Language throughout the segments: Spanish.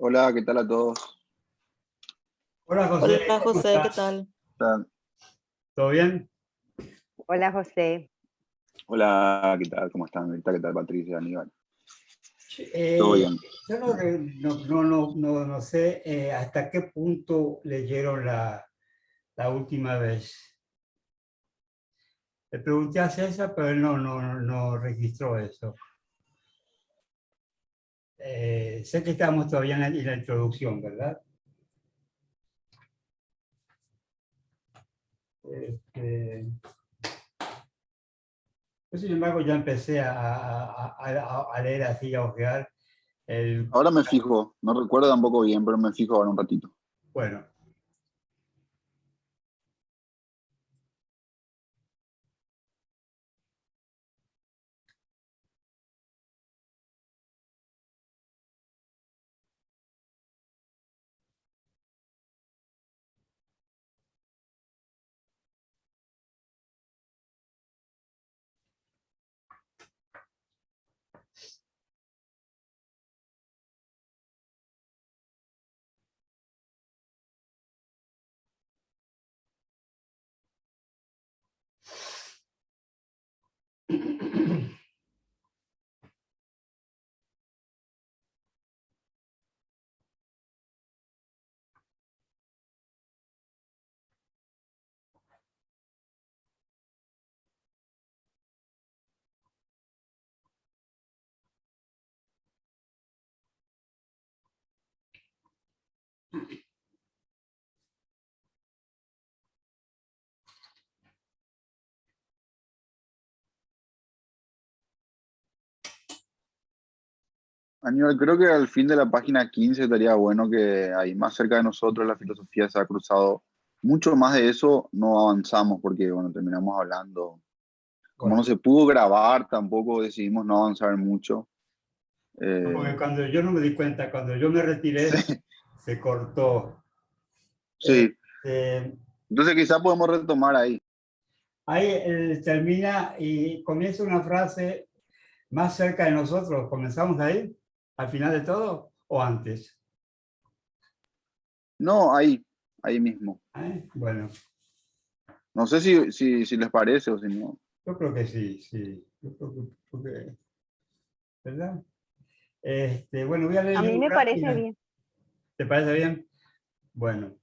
Hola, ¿qué tal a todos? Hola José, Hola ¿cómo José, ¿qué estás? tal? ¿Tal? ¿Todo bien? Hola José. Hola, ¿qué tal? ¿Cómo están? ¿Qué tal, Patricia, Aníbal? Sí, ¿Todo bien? yo no sé hasta qué punto leyeron la última vez. Le pregunté a César, pero él no registró eso. Sé que estamos todavía en la introducción, ¿verdad? Este, yo, sin embargo, ya empecé a leer así, a ojear. Ahora me fijo, no recuerdo tampoco bien, pero me fijo ahora un ratito. Bueno, Aníbal, creo que al fin de la página 15 estaría bueno que ahí más cerca de nosotros la filosofía se ha cruzado. Mucho más de eso no avanzamos porque, bueno, terminamos hablando. Como no bueno. se pudo grabar, tampoco decidimos no avanzar mucho. Porque Eh, cuando yo no me di cuenta, cuando yo me retiré, sí, se cortó. sí. Este, Entonces quizás podemos retomar ahí. ahí termina y comienza una frase más cerca de nosotros. ¿Comenzamos ahí? ¿Al final de todo o antes? No, ahí mismo. Bueno, No sé si les parece o si no. yo creo que sí, sí. Yo creo que, ¿verdad? Bueno, voy a leer A yo mí me parece rápido. bien, ¿Te parece bien? Bueno,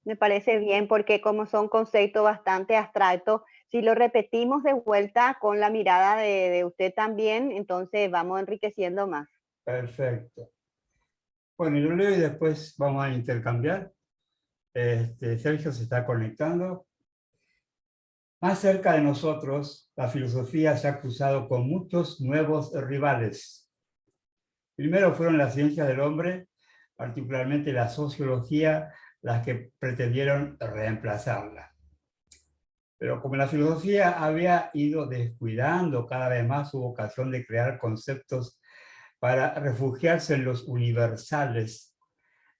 porque como son conceptos bastante abstractos, si lo repetimos de vuelta con la mirada de usted también, entonces vamos enriqueciendo más. perfecto. Bueno, yo leo y después vamos a intercambiar. Sergio se está conectando. Más cerca de nosotros, la filosofía se ha cruzado con muchos nuevos rivales. Primero fueron las ciencias del hombre, particularmente la sociología, las que pretendieron reemplazarla. Pero como la filosofía había ido descuidando cada vez más su vocación de crear conceptos para refugiarse en los universales,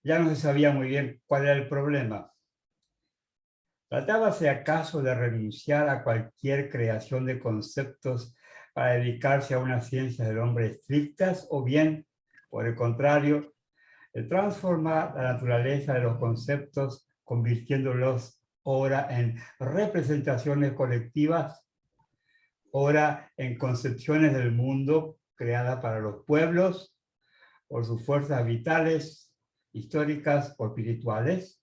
ya no se sabía muy bien cuál era el problema. ¿Tratábase acaso de renunciar a cualquier creación de conceptos para dedicarse a unas ciencias del hombre estrictas o bien, por el contrario, de transformar la naturaleza de los conceptos convirtiéndolos ora en representaciones colectivas, ora en concepciones del mundo creadas para los pueblos por sus fuerzas vitales, históricas o espirituales?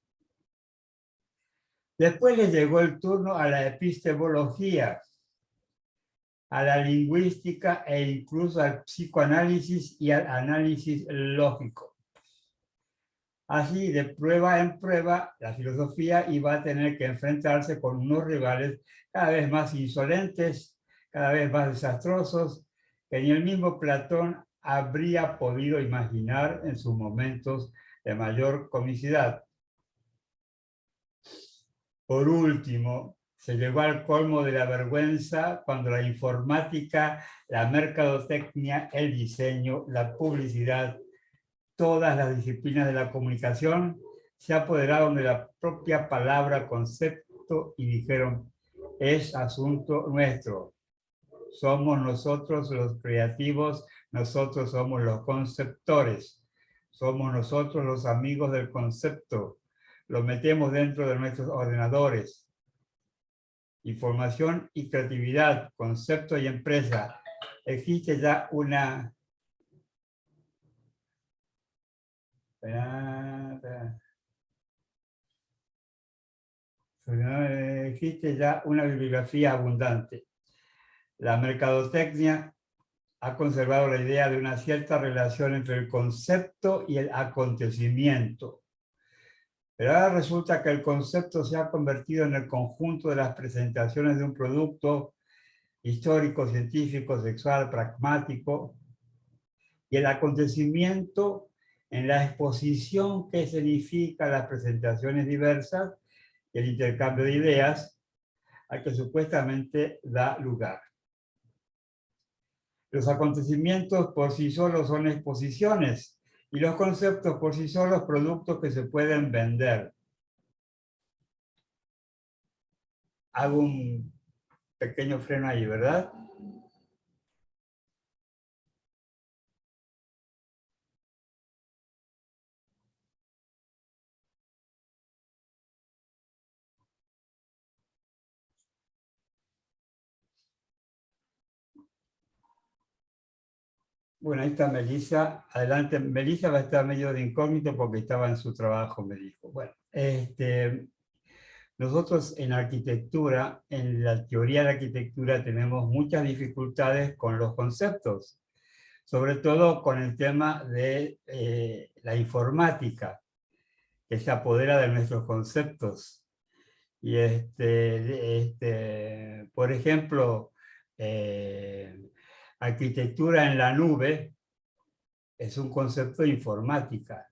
Después le llegó el turno a la epistemología, a la lingüística e incluso al psicoanálisis y al análisis lógico. Así, de prueba en prueba, la filosofía iba a tener que enfrentarse con unos rivales cada vez más insolentes, cada vez más desastrosos, que ni el mismo Platón habría podido imaginar en sus momentos de mayor comicidad. Por último, se llegó al colmo de la vergüenza cuando la informática, la mercadotecnia, el diseño, la publicidad, todas las disciplinas de la comunicación se apoderaron de la propia palabra concepto y dijeron, es asunto nuestro. Somos nosotros los creativos, nosotros somos los conceptores. Somos nosotros los amigos del concepto. Lo metemos dentro de nuestros ordenadores. Información y creatividad, concepto y empresa. Existe ya una... Existe ya una bibliografía abundante. La mercadotecnia ha conservado la idea de una cierta relación entre el concepto y el acontecimiento. Pero ahora resulta que el concepto se ha convertido en el conjunto de las presentaciones de un producto histórico, científico, sexual, pragmático, y el acontecimiento en la exposición que significa las presentaciones diversas y el intercambio de ideas a que supuestamente da lugar. Los acontecimientos por sí solos son exposiciones y los conceptos por sí solos productos que se pueden vender. Hago un pequeño freno ahí, ¿verdad? Bueno, ahí está Melissa. Adelante, Melissa va a estar medio de incógnito porque estaba en su trabajo, me dijo. Bueno, nosotros en arquitectura, en la teoría de la arquitectura, tenemos muchas dificultades con los conceptos, sobre todo con el tema de la informática, que se apodera de nuestros conceptos. Y por ejemplo, arquitectura en la nube es un concepto de informática.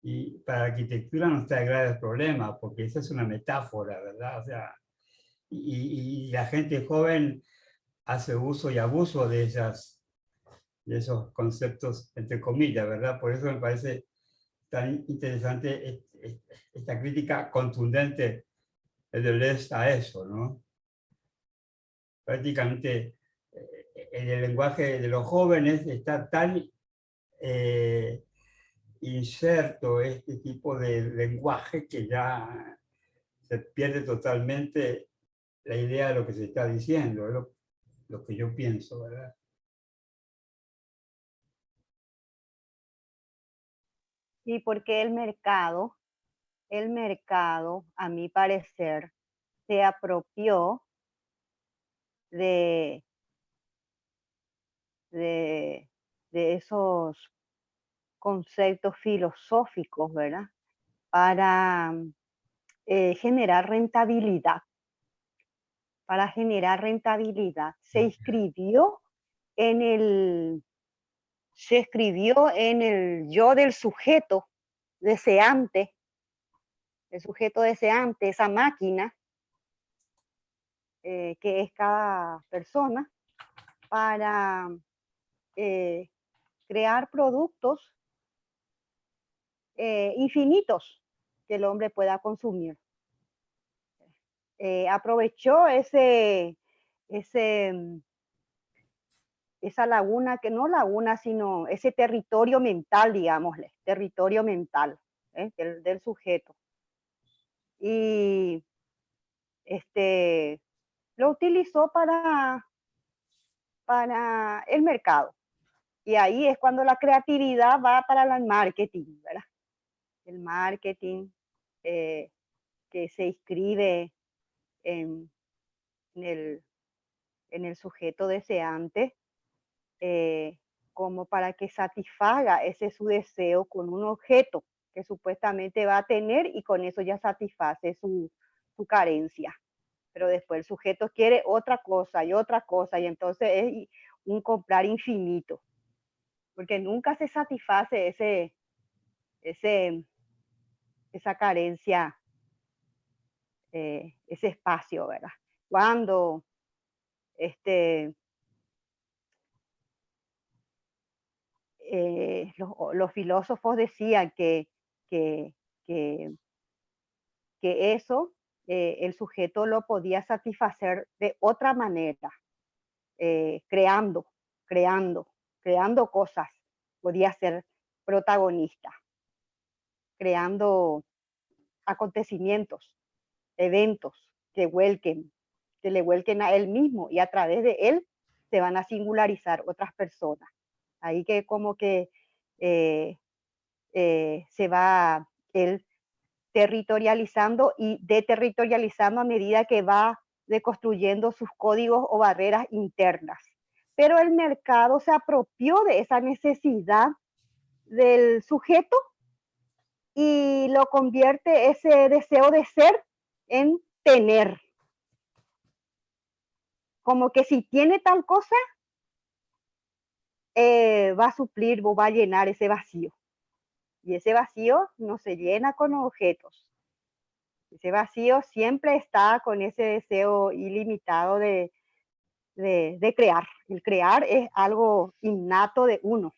Y para arquitectura no está de graves problemas, porque esa es una metáfora, ¿verdad? O sea, y la gente joven hace uso y abuso de esos conceptos, entre comillas, ¿verdad? Por eso me parece tan interesante esta crítica contundente de Deleuze a eso, ¿no? Prácticamente en el lenguaje de los jóvenes está tan inserto este tipo de lenguaje que ya se pierde totalmente la idea de lo que se está diciendo, es lo que yo pienso, ¿verdad? Sí, porque el mercado, a mi parecer, se apropió de, de, de esos conceptos filosóficos, ¿verdad? Para generar rentabilidad. Para generar rentabilidad. Se escribió en el yo del sujeto deseante, el sujeto deseante, esa máquina que es cada persona, para crear productos infinitos que el hombre pueda consumir. Aprovechó esa laguna, que no laguna, sino ese territorio mental, digámosle, territorio mental del sujeto. Y lo utilizó para el mercado. Y ahí es cuando la creatividad va para el marketing, ¿verdad? El marketing que se inscribe en el sujeto deseante, como para que satisfaga ese su deseo con un objeto que supuestamente va a tener y con eso ya satisface su carencia. Pero después el sujeto quiere otra cosa y entonces es un comprar infinito, porque nunca se satisface esa carencia, ese espacio, ¿verdad? Cuando los filósofos decían que, que eso el sujeto lo podía satisfacer de otra manera, creando cosas, podía ser protagonista, creando acontecimientos, eventos que le vuelquen a él mismo y a través de él se van a singularizar otras personas. Ahí que como que eh, se va él territorializando y deterritorializando a medida que va deconstruyendo sus códigos o barreras internas. Pero el mercado se apropió de esa necesidad del sujeto y lo convierte ese deseo de ser en tener. Como que si tiene tal cosa, va a suplir o va a llenar ese vacío. Y ese vacío no se llena con objetos. Ese vacío siempre está con ese deseo ilimitado de crear. El crear es algo innato de uno.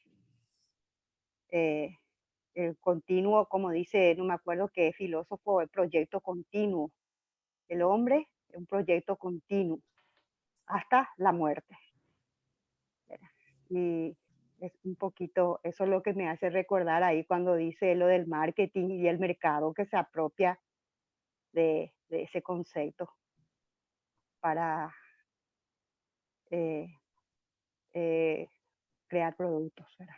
El continuo, como dice, no me acuerdo qué filósofo, el proyecto continuo. El hombre es un proyecto continuo hasta la muerte. Y es un poquito, eso es lo que me hace recordar ahí cuando dice lo del marketing y el mercado que se apropia de ese concepto para eh, eh, crear productos, ¿verdad?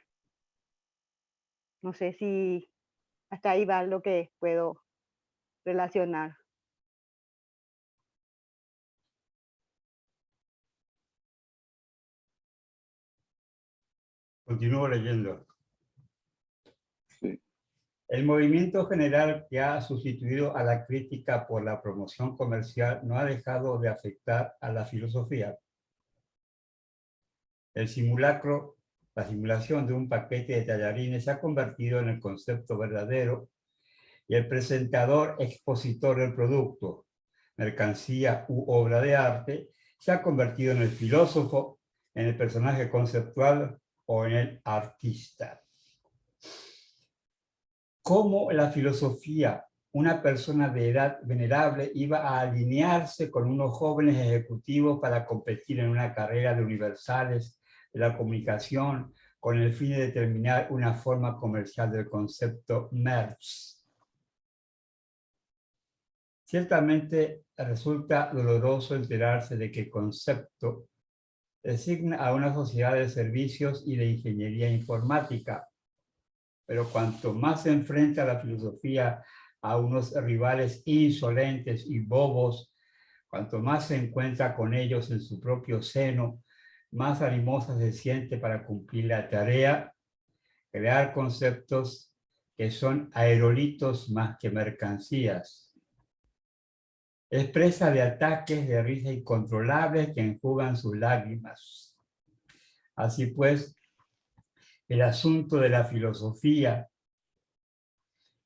No sé si hasta ahí va lo que puedo relacionar. Continúo leyendo. Sí. El movimiento general que ha sustituido a la crítica por la promoción comercial no ha dejado de afectar a la filosofía. El simulacro, la simulación de un paquete de tallarines se ha convertido en el concepto verdadero y el presentador expositor del producto, mercancía u obra de arte, se ha convertido en el filósofo, en el personaje conceptual o en el artista. Cómo la filosofía, una persona de edad venerable, iba a alinearse con unos jóvenes ejecutivos para competir en una carrera de universales de la comunicación con el fin de determinar una forma comercial del concepto merch. Ciertamente resulta doloroso enterarse de que el concepto designa a una sociedad de servicios y de ingeniería informática, pero cuanto más se enfrenta la filosofía a unos rivales insolentes y bobos, cuanto más se encuentra con ellos en su propio seno, más animosa se siente para cumplir la tarea, crear conceptos que son aerolitos más que mercancías. Es presa de ataques de risa incontrolables que enjugan sus lágrimas. Así pues, el asunto de la filosofía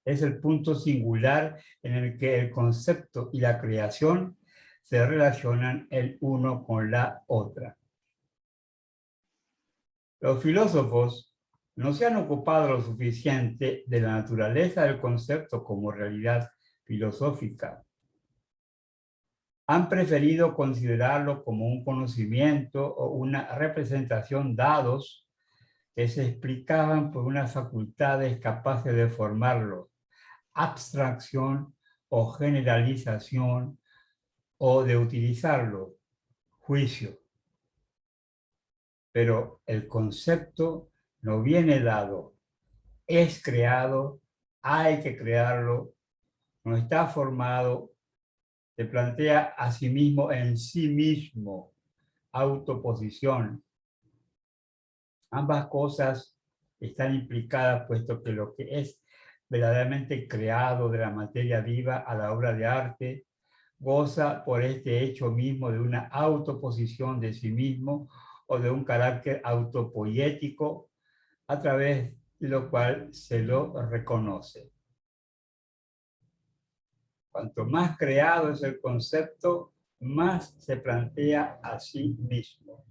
es el punto singular en el que el concepto y la creación se relacionan el uno con la otra. Los filósofos no se han ocupado lo suficiente de la naturaleza del concepto como realidad filosófica. Han preferido considerarlo como un conocimiento o una representación dados que se explicaban por unas facultades capaces de formarlo, abstracción o generalización, o de utilizarlo, juicio. Pero el concepto no viene dado, es creado, hay que crearlo, no está formado, se plantea a sí mismo en sí mismo, autoposición. Ambas cosas están implicadas, puesto que lo que es verdaderamente creado de la materia viva a la obra de arte goza por este hecho mismo de una autoposición de sí mismo o de un carácter autopoético, a través de lo cual se lo reconoce. Cuanto más creado es el concepto, más se plantea a sí mismo.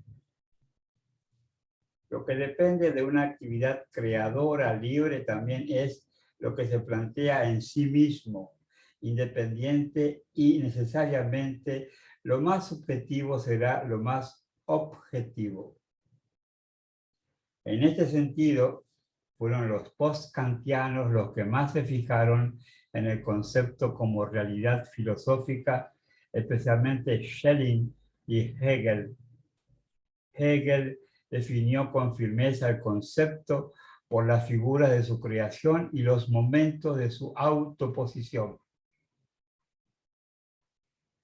Lo que depende de una actividad creadora libre también es lo que se plantea en sí mismo, independiente, y necesariamente lo más subjetivo será lo más objetivo. En este sentido, fueron los post-kantianos los que más se fijaron en el concepto como realidad filosófica, especialmente Schelling y Hegel. Hegel definió con firmeza el concepto por la figura de su creación y los momentos de su autoposición.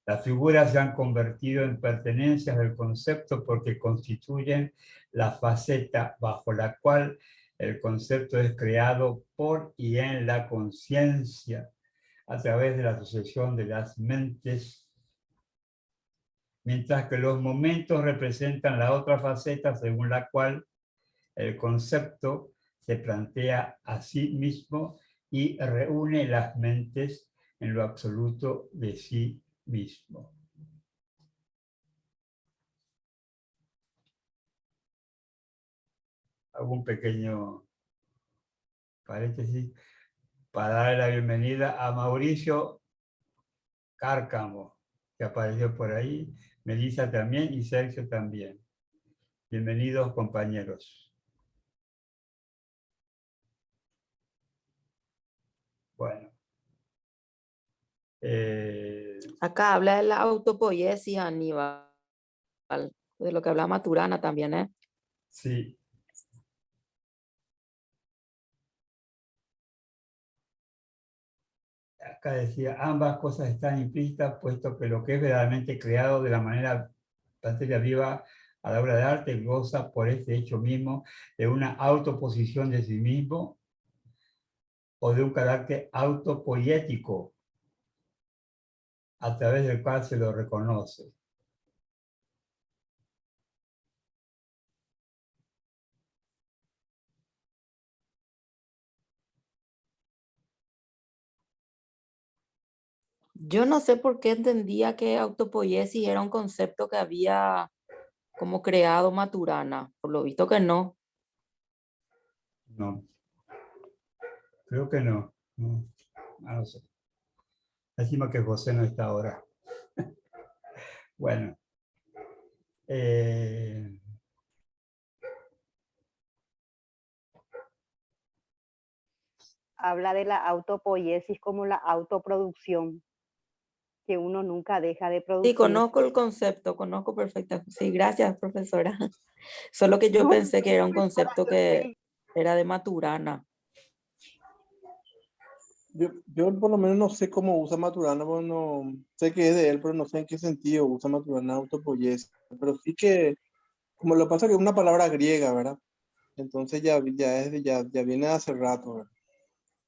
Las figuras se han convertido en pertenencias del concepto porque constituyen la faceta bajo la cual el concepto es creado por y en la conciencia a través de la sucesión de las mentes, mientras que los momentos representan la otra faceta según la cual el concepto se plantea a sí mismo y reúne las mentes en lo absoluto de sí mismo. Hago un pequeño paréntesis para darle la bienvenida a Mauricio Cárcamo, que apareció por ahí, Melissa también y Sergio también. Bienvenidos, compañeros. Bueno. Acá habla de la autopoiesis, Aníbal, de lo que habla Maturana también, ¿eh? Sí. Acá decía, ambas cosas están implícitas, puesto que lo que es verdaderamente creado de la manera materia viva a la obra de arte goza por este hecho mismo de una autoposición de sí mismo o de un carácter autopoético a través del cual se lo reconoce. Yo no sé por qué entendía que autopoiesis era un concepto que había como creado Maturana. Por lo visto que no. No. Creo que no. No, no sé. Decimos que José no está ahora. Bueno. Habla de la autopoiesis como la autoproducción, que uno nunca deja de Sí, producir. conozco el concepto, conozco perfectamente. Sí, gracias, profesora. Solo que yo pensé que era un concepto que era de Maturana. Yo por lo menos no sé cómo usa Maturana, porque no sé que es de él, pero no sé en qué sentido usa Maturana autopoiesis. Pero sí que, como lo pasa que es una palabra griega, ¿verdad? Entonces ya viene de hace rato, ¿verdad?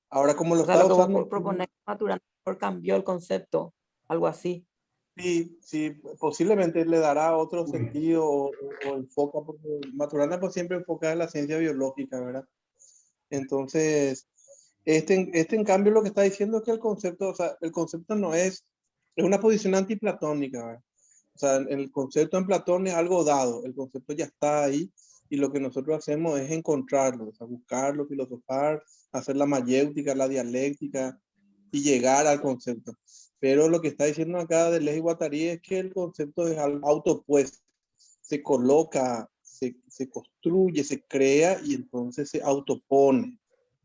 Ahora como lo O sea, está lo que vos usando, propones, Maturana mejor cambió el concepto, algo así. sí, posiblemente le dará otro Uy. sentido o enfoca, porque Maturana pues siempre enfoca en la ciencia biológica, ¿verdad? Entonces, este en cambio lo que está diciendo es que el concepto, o sea, el concepto no es una posición antiplatónica, ¿verdad? O sea, el concepto en Platón es algo dado, el concepto ya está ahí y lo que nosotros hacemos es encontrarlo, o sea, buscarlo, filosofar, hacer la mayéutica, la dialéctica y llegar al concepto. Pero lo que está diciendo acá Deleuze y Guattari es que el concepto es algo autopuesto, se coloca, se construye, se crea y entonces se autopone,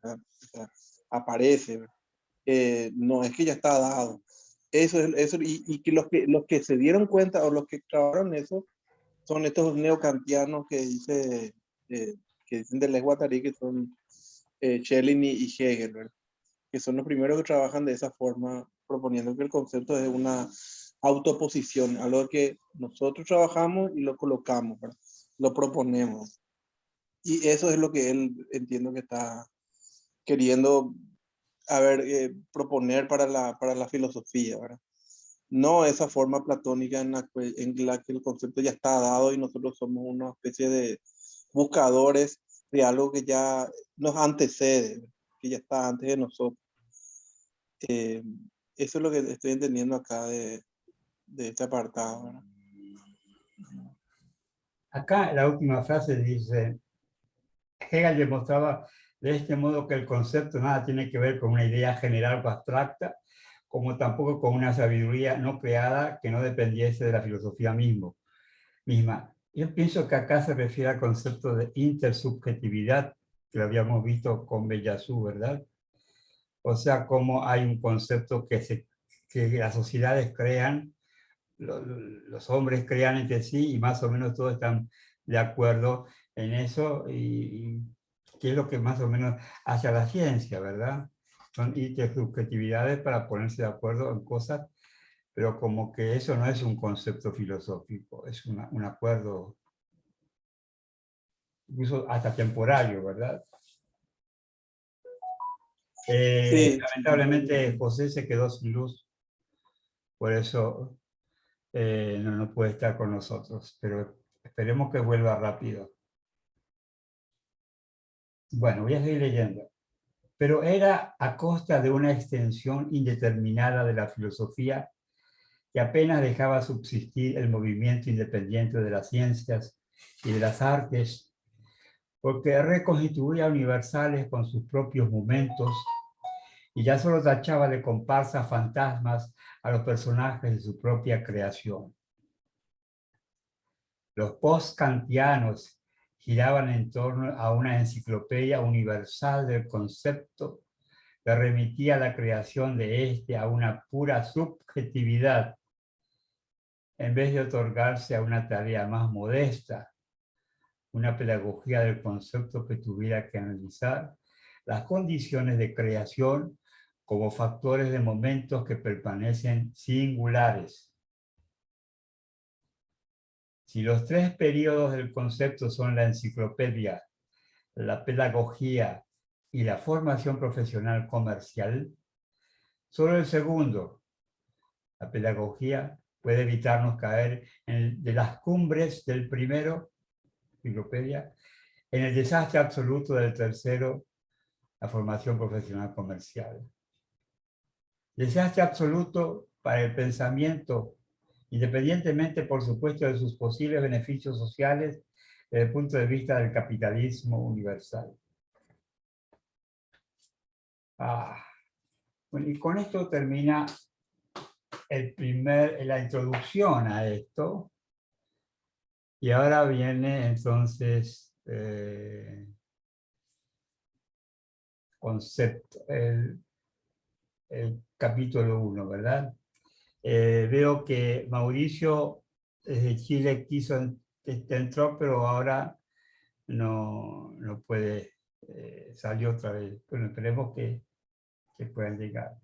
¿verdad? O sea, aparece, no es que ya está dado. Eso y que los que se dieron cuenta o los que trabajaron eso son estos neocantianos que dicen Deleuze y Guattari, que son Schelling y Hegel, ¿verdad? Que son los primeros que trabajan de esa forma, proponiendo que el concepto es una autoposición, algo que nosotros trabajamos y lo colocamos, ¿verdad? Lo proponemos. Y eso es lo que él entiendo que está queriendo proponer para la filosofía, ¿verdad? No esa forma platónica en la que el concepto ya está dado y nosotros somos una especie de buscadores de algo que ya nos antecede, ¿verdad? Que ya está antes de nosotros. Eso es lo que estoy entendiendo acá de este apartado, ¿verdad? Acá la última frase dice, Hegel demostraba de este modo que el concepto nada tiene que ver con una idea general o abstracta, como tampoco con una sabiduría no creada que no dependiese de la filosofía misma. Yo pienso que acá se refiere al concepto de intersubjetividad que lo habíamos visto con Bellazú, ¿verdad? O sea, cómo hay un concepto que las sociedades crean, los hombres crean entre sí y más o menos todos están de acuerdo en eso y qué es lo que más o menos hace a la ciencia, ¿verdad? Son intersubjetividades para ponerse de acuerdo en cosas, pero como que eso no es un concepto filosófico, es un acuerdo incluso hasta temporario, ¿verdad? Sí, Lamentablemente José se quedó sin luz, por eso no puede estar con nosotros, pero esperemos que vuelva rápido. Bueno, voy a seguir leyendo. Pero era a costa de una extensión indeterminada de la filosofía que apenas dejaba subsistir el movimiento independiente de las ciencias y de las artes, porque reconstituía universales con sus propios momentos y ya solo tachaba de comparsas fantasmas a los personajes de su propia creación. Los post-kantianos giraban en torno a una enciclopedia universal del concepto que remitía la creación de éste a una pura subjetividad, en vez de otorgarse a una tarea más modesta, una pedagogía del concepto que tuviera que analizar las condiciones de creación como factores de momentos que permanecen singulares. Si los tres periodos del concepto son la enciclopedia, la pedagogía y la formación profesional comercial, solo el segundo, la pedagogía, puede evitarnos caer de las cumbres del primero, enciclopedia, en el desastre absoluto del tercero, la formación profesional comercial. Desastre absoluto para el pensamiento, independientemente, por supuesto, de sus posibles beneficios sociales desde el punto de vista del capitalismo universal. Bueno, y con esto termina la introducción a esto. Y ahora viene entonces el capítulo 1, ¿verdad? Veo que Mauricio desde Chile entró, pero ahora no puede, salió otra vez. Bueno, esperemos que puedan llegar.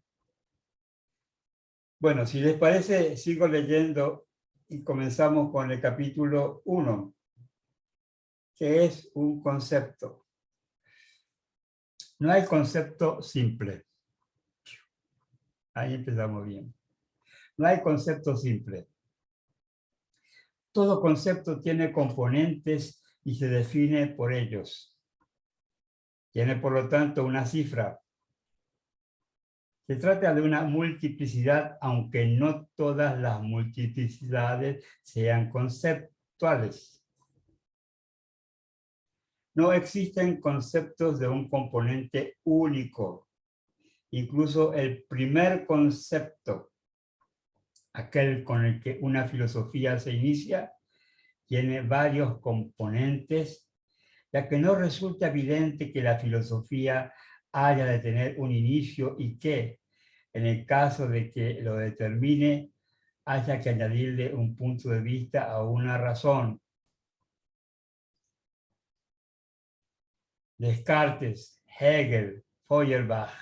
Bueno, si les parece, sigo leyendo y comenzamos con el capítulo 1, que es un concepto. No hay concepto simple. Ahí empezamos bien. No hay concepto simple. Todo concepto tiene componentes y se define por ellos. Tiene, por lo tanto, una cifra. Se trata de una multiplicidad, aunque no todas las multiplicidades sean conceptuales. No existen conceptos de un componente único. Incluso el primer concepto, aquel con el que una filosofía se inicia, tiene varios componentes, ya que no resulta evidente que la filosofía haya de tener un inicio y que, en el caso de que lo determine, haya que añadirle un punto de vista a una razón. Descartes, Hegel, Feuerbach,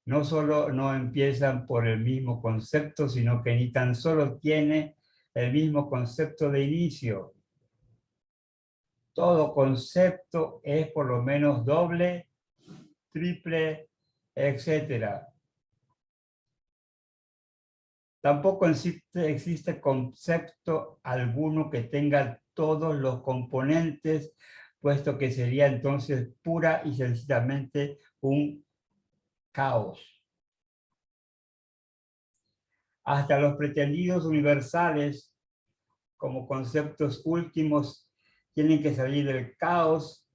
no solo no empiezan por el mismo concepto, sino que ni tan solo tiene el mismo concepto de inicio. Todo concepto es por lo menos doble, triple, etc. Tampoco existe concepto alguno que tenga todos los componentes, puesto que sería entonces pura y sencillamente un caos. Hasta los pretendidos universales, como conceptos últimos, tienen que salir del caos,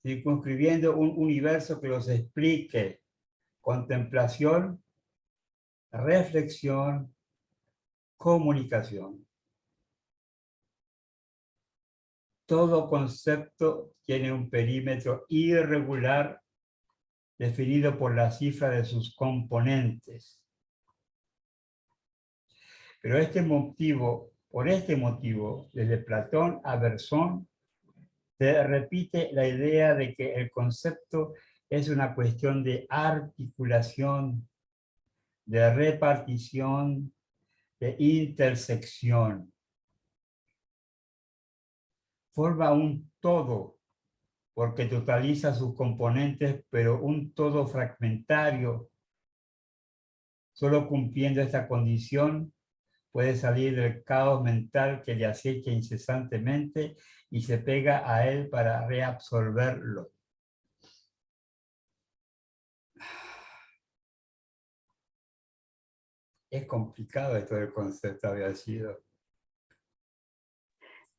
circunscribiendo un universo que los explique. Contemplación, reflexión, comunicación. todo concepto tiene un perímetro irregular definido por la cifra de sus componentes. Pero por este motivo, desde Platón a Bersón, se repite la idea de que el concepto es una cuestión de articulación, de repartición, de intersección. Forma un todo, porque totaliza sus componentes, pero un todo fragmentario. Solo cumpliendo esta condición puede salir del caos mental que le acecha incesantemente y se pega a él para reabsorberlo. Es complicado esto del concepto, había sido.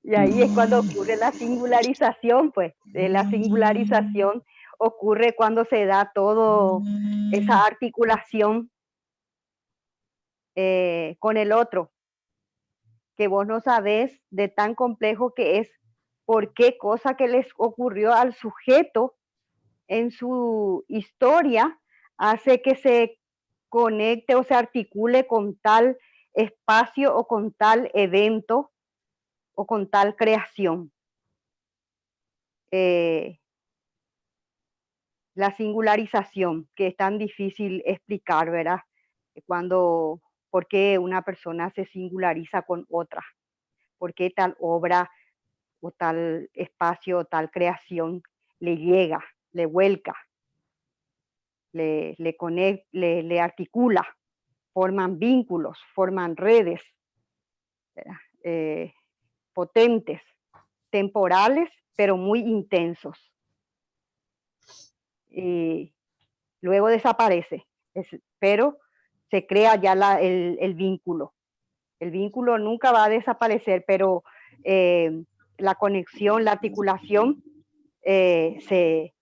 Y ahí es cuando ocurre la singularización, pues. La singularización ocurre cuando se da todo esa articulación con el otro, que vos no sabés de tan complejo que es, por qué cosa que les ocurrió al sujeto en su historia hace que se conecte o se articule con tal espacio o con tal evento o con tal creación. La singularización, que es tan difícil explicar, ¿verdad? ¿Por qué una persona se singulariza con otra? ¿Por qué tal obra o tal espacio o tal creación le llega, le vuelca, le articula, forman vínculos, forman redes potentes, temporales, pero muy intensos. Y luego desaparece, pero se crea ya el vínculo. El vínculo nunca va a desaparecer, pero la conexión, la articulación se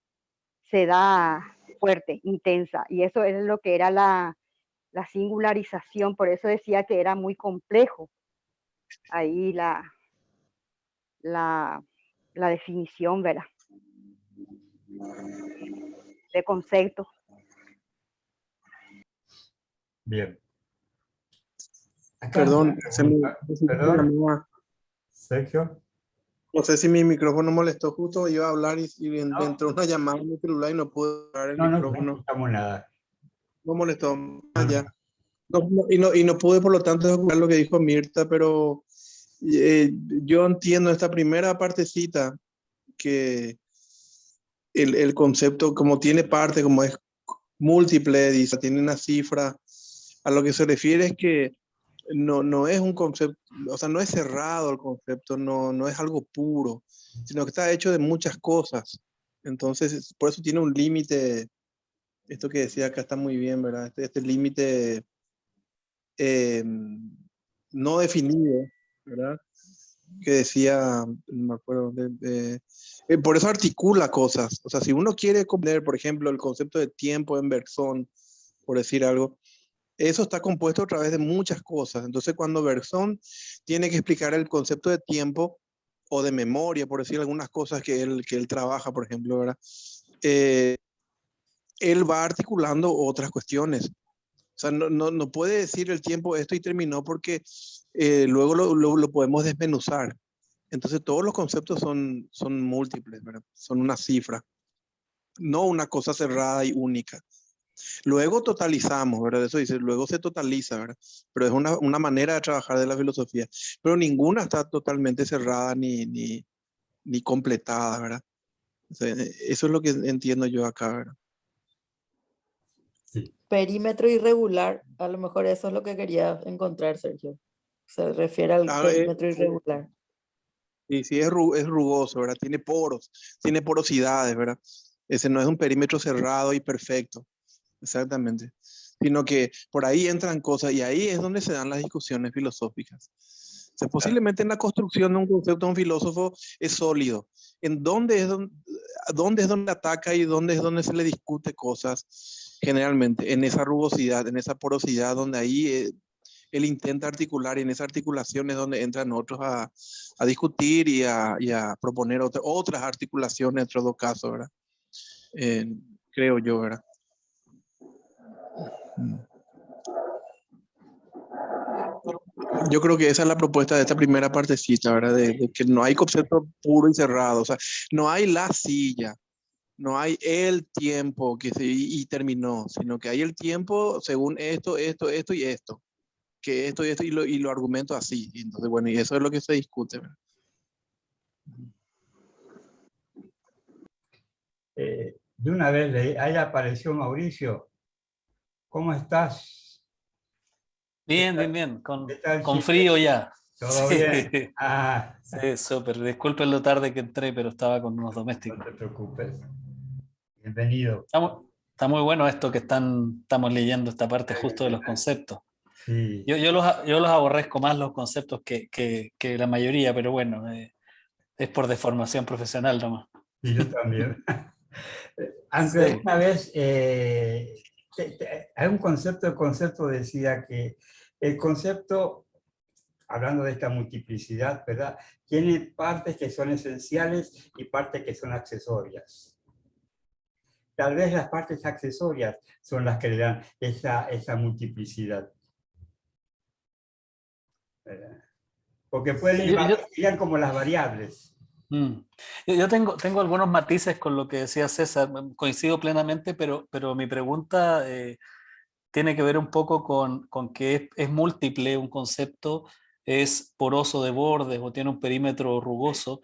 da fuerte, intensa, y eso es lo que era la singularización. Por eso decía que era muy complejo ahí la definición, ¿verdad? De concepto. Bien. Acá Perdón, Perdón, Sergio. No sé si mi micrófono molestó, justo iba a hablar y entró una llamada en mi celular y no pude hablar el micrófono. No escuchamos nada. No molestó. Ya. Y no pude, por lo tanto, escuchar lo que dijo Mirta, pero yo entiendo esta primera partecita, que el concepto, como tiene parte, como es múltiple, dice, tiene una cifra, a lo que se refiere es que no es un concepto, o sea, no es cerrado el concepto, no es algo puro, sino que está hecho de muchas cosas. Entonces, por eso tiene un límite, esto que decía acá está muy bien, ¿verdad? Este límite no definido, ¿verdad? Que decía, no me acuerdo, por eso articula cosas. O sea, si uno quiere comprender, por ejemplo, el concepto de tiempo en Bergson, por decir algo, eso está compuesto a través de muchas cosas. Entonces, cuando Bergson tiene que explicar el concepto de tiempo o de memoria, por decir algunas cosas que él trabaja, por ejemplo, ¿verdad? Él va articulando otras cuestiones. O sea, no puede decir el tiempo esto y terminó, porque luego lo podemos desmenuzar. Entonces, todos los conceptos son múltiples, ¿verdad? Son una cifra, no una cosa cerrada y única. Luego totalizamos, ¿verdad? Eso dice, luego se totaliza, ¿verdad? Pero es una manera de trabajar de la filosofía. Pero ninguna está totalmente cerrada ni completada, ¿verdad? O sea, eso es lo que entiendo yo acá, ¿verdad? Sí. Perímetro irregular, a lo mejor eso es lo que quería encontrar, Sergio. Se refiere al perímetro irregular. Y sí, es rugoso, ¿verdad? Tiene poros, tiene porosidades, ¿verdad? Ese no es un perímetro cerrado y perfecto, exactamente. Sino que por ahí entran cosas y ahí es donde se dan las discusiones filosóficas. O sea, posiblemente en la construcción de un concepto de un filósofo es sólido. ¿En dónde es donde ataca y dónde es donde se le discute cosas? Generalmente, en esa rugosidad, en esa porosidad, donde ahí él intenta articular y en esa articulación es donde entran otros a discutir y a proponer otras articulaciones en otros dos casos, ¿verdad? Creo yo, ¿verdad? Yo creo que esa es la propuesta de esta primera partecita, ¿verdad? De que no hay concepto puro y cerrado, o sea, no hay la silla, no hay el tiempo y terminó, sino que hay el tiempo según esto y esto, que esto y esto y lo argumento así. Entonces, bueno, y eso es lo que se discute, ¿verdad? De una vez, ahí apareció Mauricio. ¿Cómo estás? Bien, bien, bien, ¿Qué tal, con Chile? frío ya. ¿Todo Sí, bien? Ah, sí, súper. Disculpen lo tarde que entré, pero estaba con unos no domésticos. te preocupes. Bienvenido. Está muy bueno esto que estamos leyendo, esta parte justo de los conceptos. Sí. Yo los aborrezco más los conceptos que la mayoría, pero bueno, es por deformación profesional nomás. Y yo también. Aunque Sí. una vez hay un concepto, el concepto decía que el concepto, hablando de esta multiplicidad, ¿verdad? Tiene partes que son esenciales y partes que son accesorias. Tal vez las partes accesorias son las que le dan esa multiplicidad. ¿Verdad? Porque serían como las variables. Yo tengo algunos matices con lo que decía César, coincido plenamente, pero mi pregunta tiene que ver un poco con que es múltiple un concepto, es poroso de bordes o tiene un perímetro rugoso,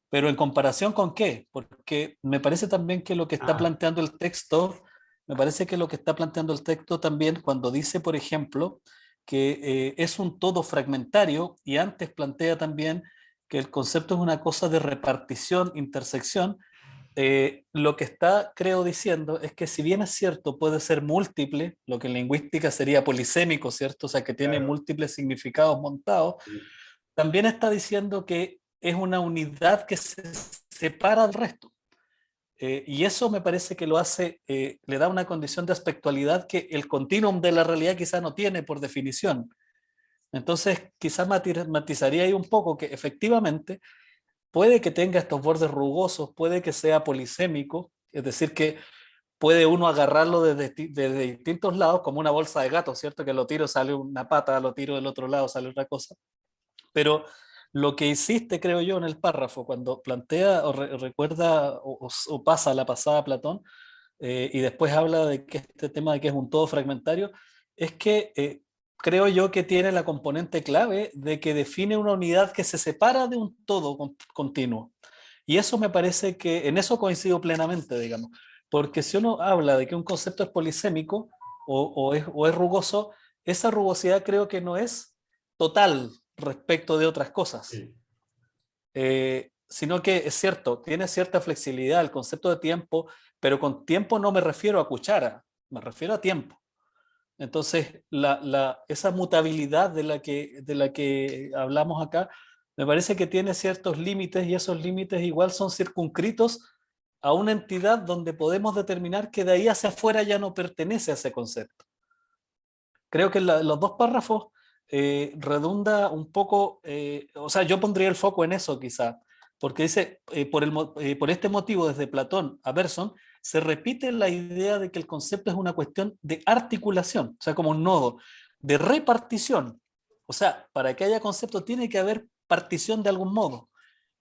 pero ¿en comparación con qué? Porque me parece también que lo que está planteando el texto, me parece que lo que está planteando el texto también cuando dice, por ejemplo, que es un todo fragmentario y antes plantea también que el concepto es una cosa de repartición, intersección, lo que está, creo, diciendo es que si bien es cierto, puede ser múltiple, lo que en lingüística sería polisémico, ¿cierto? O sea, que tiene múltiples significados montados, también está diciendo que es una unidad que se separa del resto. Y eso me parece que lo hace, le da una condición de aspectualidad que el continuum de la realidad quizá no tiene por definición. Entonces, quizás matizaría ahí un poco que efectivamente puede que tenga estos bordes rugosos, puede que sea polisémico, es decir, que puede uno agarrarlo desde distintos lados, como una bolsa de gato, ¿cierto? Que lo tiro, sale una pata, lo tiro del otro lado, sale otra cosa. Pero lo que hiciste, creo yo, en el párrafo, cuando plantea o recuerda o pasa la pasada a Platón, y después habla de que este tema de que es un todo fragmentario, es que creo yo que tiene la componente clave de que define una unidad que se separa de un todo continuo. Y eso me parece que en eso coincido plenamente, digamos, porque si uno habla de que un concepto es polisémico o es rugoso, esa rugosidad creo que no es total respecto de otras cosas. Sí. Sino que es cierto, tiene cierta flexibilidad el concepto de tiempo, pero con tiempo no me refiero a cuchara, me refiero a tiempo. Entonces, esa mutabilidad de la que hablamos acá, me parece que tiene ciertos límites y esos límites igual son circunscritos a una entidad donde podemos determinar que de ahí hacia afuera ya no pertenece a ese concepto. Creo que los dos párrafos redunda un poco, o sea, yo pondría el foco en eso quizá, porque dice, por este motivo, desde Platón a Bergson, se repite la idea de que el concepto es una cuestión de articulación, o sea, como un nodo, de repartición. O sea, para que haya concepto tiene que haber partición de algún modo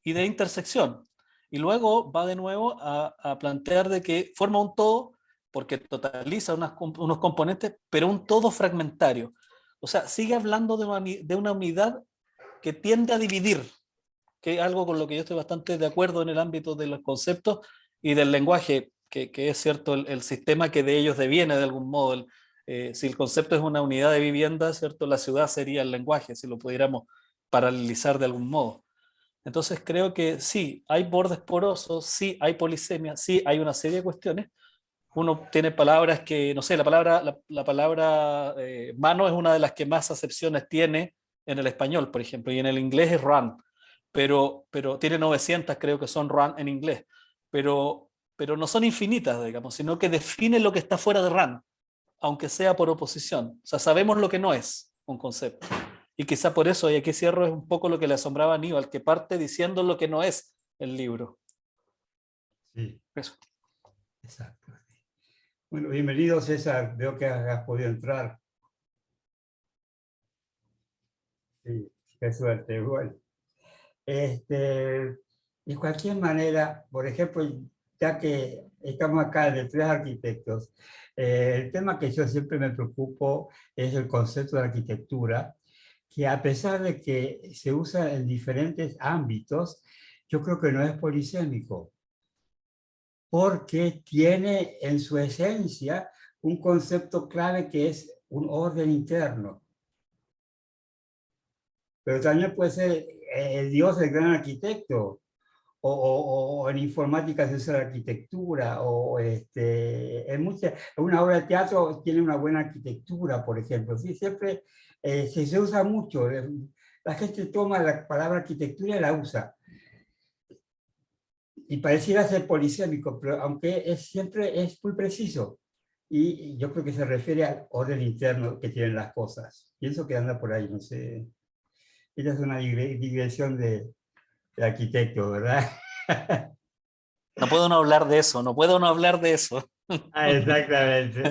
y de intersección. Y luego va de nuevo a plantear de que forma un todo porque totaliza unos componentes, pero un todo fragmentario. O sea, sigue hablando de una unidad que tiende a dividir, que es algo con lo que yo estoy bastante de acuerdo en el ámbito de los conceptos y del lenguaje, que es cierto el sistema que de ellos deviene de algún modo. Si el concepto es una unidad de vivienda, ¿cierto? La ciudad sería el lenguaje, si lo pudiéramos paralelizar de algún modo. Entonces creo que sí, hay bordes porosos, sí hay polisemia, sí hay una serie de cuestiones. Uno tiene palabras que, no sé, la palabra mano es una de las que más acepciones tiene en el español, por ejemplo, y en el inglés es run, pero tiene 900, creo que son run en inglés, pero no son infinitas, digamos, sino que define lo que está fuera de run, aunque sea por oposición. O sea, sabemos lo que no es. un concepto. Y quizá por eso, y aquí cierro, es un poco lo que le asombraba a Aníbal, que parte diciendo lo que no es el libro. Sí, Eso. exacto. Bueno, bienvenido César, veo que has podido entrar. Sí, qué suerte, igual. De cualquier manera, por ejemplo, ya que estamos acá de tres arquitectos, el tema que yo siempre me preocupo es el concepto de arquitectura, que a pesar de que se usa en diferentes ámbitos, yo creo que no es polisémico, porque tiene en su esencia un concepto clave que es un orden interno. Pero también puede ser Dios el gran arquitecto, o en informática se usa la arquitectura, o una obra de teatro tiene una buena arquitectura, por ejemplo. ¿Sí? Siempre se usa mucho. La gente toma la palabra arquitectura y la usa. Y pareciera ser polisémico, pero aunque siempre es muy preciso. Y yo creo que se refiere al orden interno que tienen las cosas. Pienso que anda por ahí, no sé. Esta es una digresión de arquitecto, ¿verdad? No puedo no hablar de eso, no puedo no hablar de eso. Exactamente.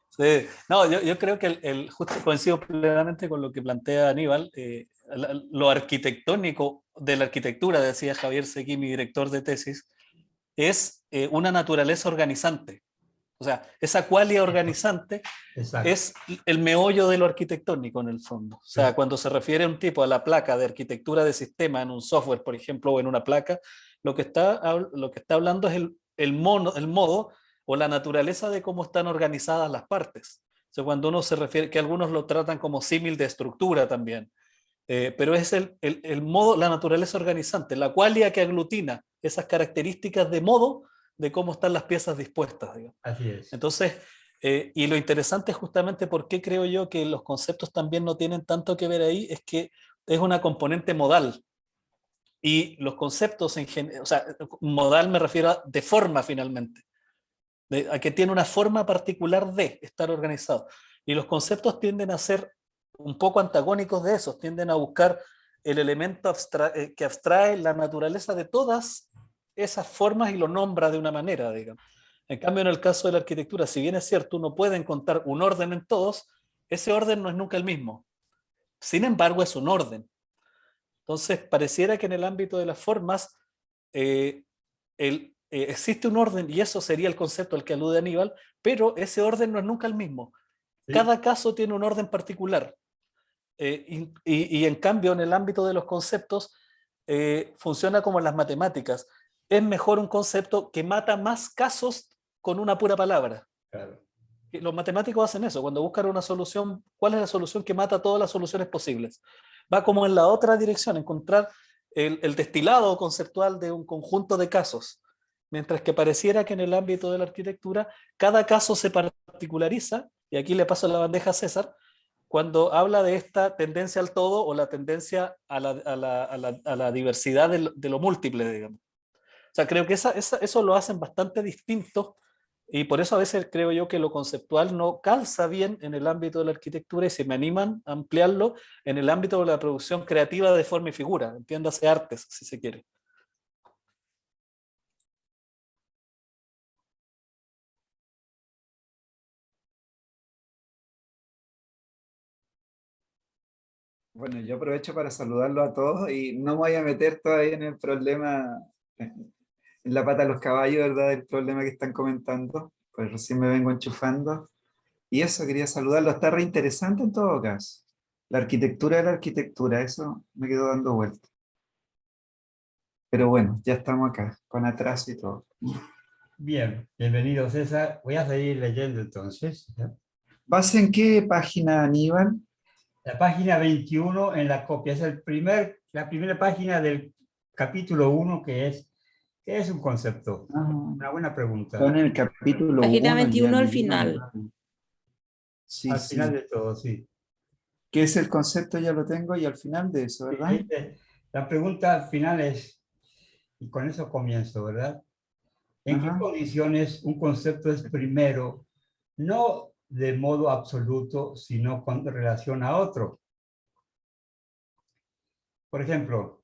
Sí. No, yo creo que justo coincido plenamente con lo que plantea Aníbal. Lo arquitectónico de la arquitectura, decía Javier Seguí, mi director de tesis, es una naturaleza organizante. O sea, esa qualia organizante Exacto. es el meollo de lo arquitectónico en el fondo. O sea, cuando se refiere un tipo a la placa de arquitectura de sistema en un software, por ejemplo, o en una placa, lo que está hablando es el modo o la naturaleza de cómo están organizadas las partes. O sea, cuando uno se refiere, que algunos lo tratan como símil de estructura también, pero es el modo, la naturaleza organizante, la qualia que aglutina esas características de modo de cómo están las piezas dispuestas, digamos. Así es. Entonces, y lo interesante es justamente por qué creo yo que los conceptos también no tienen tanto que ver ahí, es que es una componente modal. Y los conceptos en general, o sea, modal me refiero a de forma finalmente, a que tiene una forma particular de estar organizado. Y los conceptos tienden a ser un poco antagónicos de esos, tienden a buscar el elemento que abstrae la naturaleza de todas esas formas y lo nombra de una manera, digamos. En cambio, en el caso de la arquitectura, si bien es cierto, uno puede encontrar un orden en todos, ese orden no es nunca el mismo. Sin embargo, es un orden. Entonces, pareciera que en el ámbito de las formas existe un orden, y eso sería el concepto al que alude Aníbal, pero ese orden no es nunca el mismo. Sí. Cada caso tiene un orden particular. Y en cambio, en el ámbito de los conceptos, funciona como en las matemáticas. Es mejor un concepto que mata más casos con una pura palabra. Claro. Los matemáticos hacen eso, cuando buscan una solución, ¿cuál es la solución que mata todas las soluciones posibles? Va como en la otra dirección, encontrar el destilado conceptual de un conjunto de casos, mientras que pareciera que en el ámbito de la arquitectura cada caso se particulariza, y aquí le paso la bandeja a César, cuando habla de esta tendencia al todo o la tendencia a la diversidad de lo múltiple, digamos. O sea, creo que eso lo hacen bastante distinto. Y por eso a veces creo yo que lo conceptual no calza bien en el ámbito de la arquitectura y se me animan a ampliarlo en el ámbito de la producción creativa de forma y figura, entiéndase artes, si se quiere. Bueno, yo aprovecho para saludarlo a todos y no me voy a meter todavía en el problema, en la pata de los caballos, ¿verdad? El problema que están comentando, pues recién me vengo enchufando. Y eso, quería saludarlo, está re interesante en todo caso. La arquitectura de la arquitectura, eso me quedó dando vuelta. Pero bueno, ya estamos acá, con atraso y todo. Bien, bienvenido César. Voy a seguir leyendo entonces. ¿Vas en qué página, Aníbal? La página 21 en la copia es la primera página del capítulo 1, que es un concepto. Una buena pregunta. Está en el capítulo Página 1. 21 al final. Sí, Al sí. final de todo, sí. ¿Qué es el concepto? Ya lo tengo y al final de eso, ¿verdad? La pregunta final es, y con eso comienzo, ¿verdad? ¿En qué condiciones un concepto es primero, no de modo absoluto, sino con relación a otro. Por ejemplo,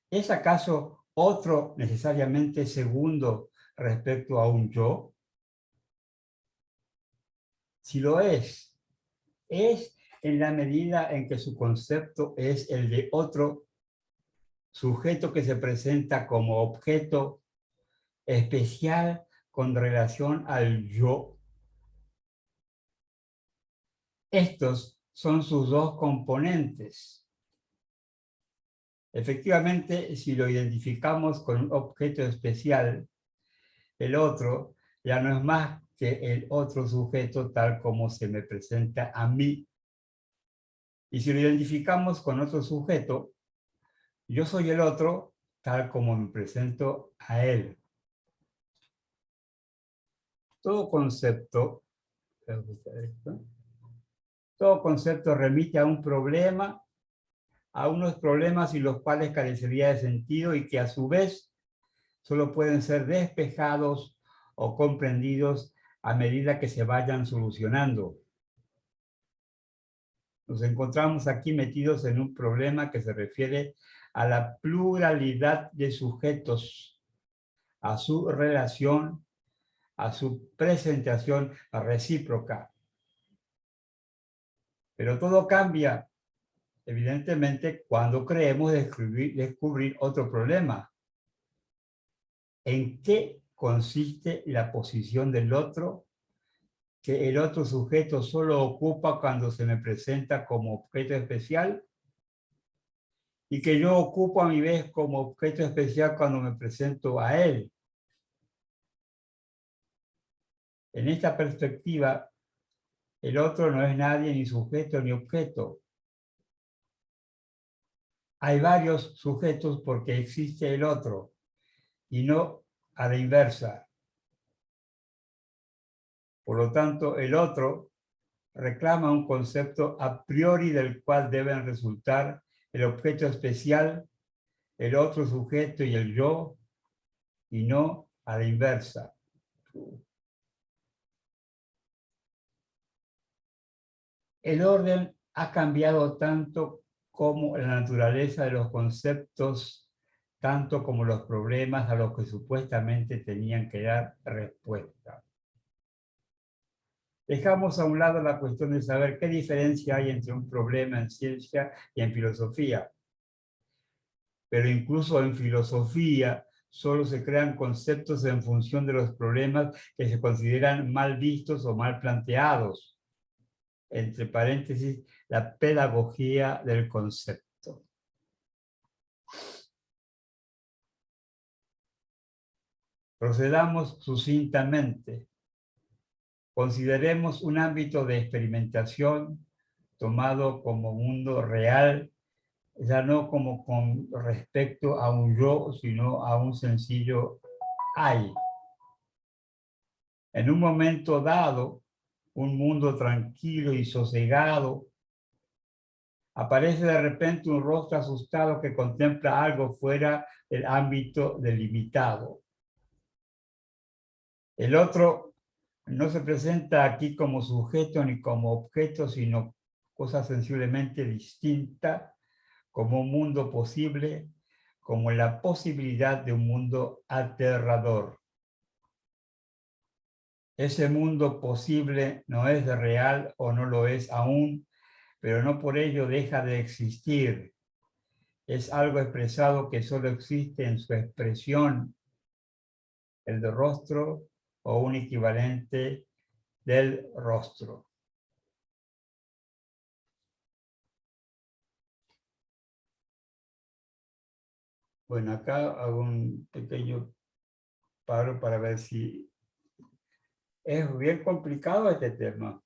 ¿es acaso otro necesariamente segundo respecto a un yo? Si lo es en la medida en que su concepto es el de otro sujeto que se presenta como objeto especial con relación al yo. Estos son sus dos componentes. Efectivamente, si lo identificamos con un objeto especial, el otro ya no es más que el otro sujeto tal como se me presenta a mí. Y si lo identificamos con otro sujeto, yo soy el otro tal como me presento a él. Todo concepto remite a un problema, a unos problemas y los cuales carecería de sentido y que a su vez solo pueden ser despejados o comprendidos a medida que se vayan solucionando. Nos encontramos aquí metidos en un problema que se refiere a la pluralidad de sujetos, a su relación, a su presentación recíproca. Pero todo cambia, evidentemente, cuando creemos descubrir otro problema. ¿En qué consiste la posición del otro que el otro sujeto solo ocupa cuando se me presenta como objeto especial y que yo ocupo a mi vez como objeto especial cuando me presento a él? En esta perspectiva, el otro no es nadie, ni sujeto, ni objeto. Hay varios sujetos porque existe el otro y no a la inversa. Por lo tanto, el otro reclama un concepto a priori del cual deben resultar el objeto especial, el otro sujeto y el yo, y no a la inversa. El orden ha cambiado tanto como la naturaleza de los conceptos, tanto como los problemas a los que supuestamente tenían que dar respuesta. Dejamos a un lado la cuestión de saber qué diferencia hay entre un problema en ciencia y en filosofía. Pero incluso en filosofía solo se crean conceptos en función de los problemas que se consideran mal vistos o mal planteados. Entre paréntesis, la pedagogía del concepto. Procedamos sucintamente. Consideremos un ámbito de experimentación tomado como mundo real, ya no como con respecto a un yo, sino a un sencillo hay. En un momento dado, un mundo tranquilo y sosegado, aparece de repente un rostro asustado que contempla algo fuera del ámbito delimitado. El otro no se presenta aquí como sujeto ni como objeto, sino cosa sensiblemente distinta, como un mundo posible, como la posibilidad de un mundo aterrador. Ese mundo posible no es real o no lo es aún, pero no por ello deja de existir. Es algo expresado que solo existe en su expresión, el de rostro o un equivalente del rostro. Bueno, acá hago un pequeño paro para ver si es bien complicado este tema.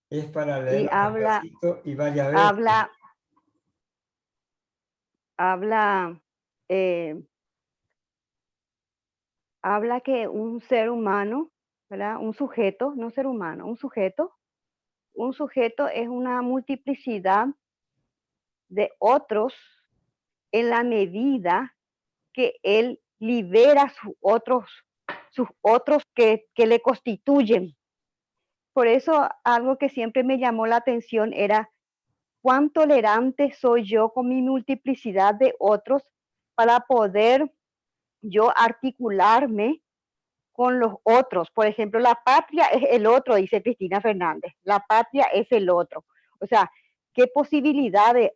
Es para Y leerlo despacito y varias veces. Habla que un ser humano, ¿verdad? Un sujeto, no ser humano, un sujeto es una multiplicidad de otros en la medida que él libera sus otros que le constituyen. Por eso algo que siempre me llamó la atención era cuán tolerante soy yo con mi multiplicidad de otros para poder yo articularme con los otros. Por ejemplo, la patria es el otro, dice Cristina Fernández. La patria es el otro. O sea, ¿qué posibilidades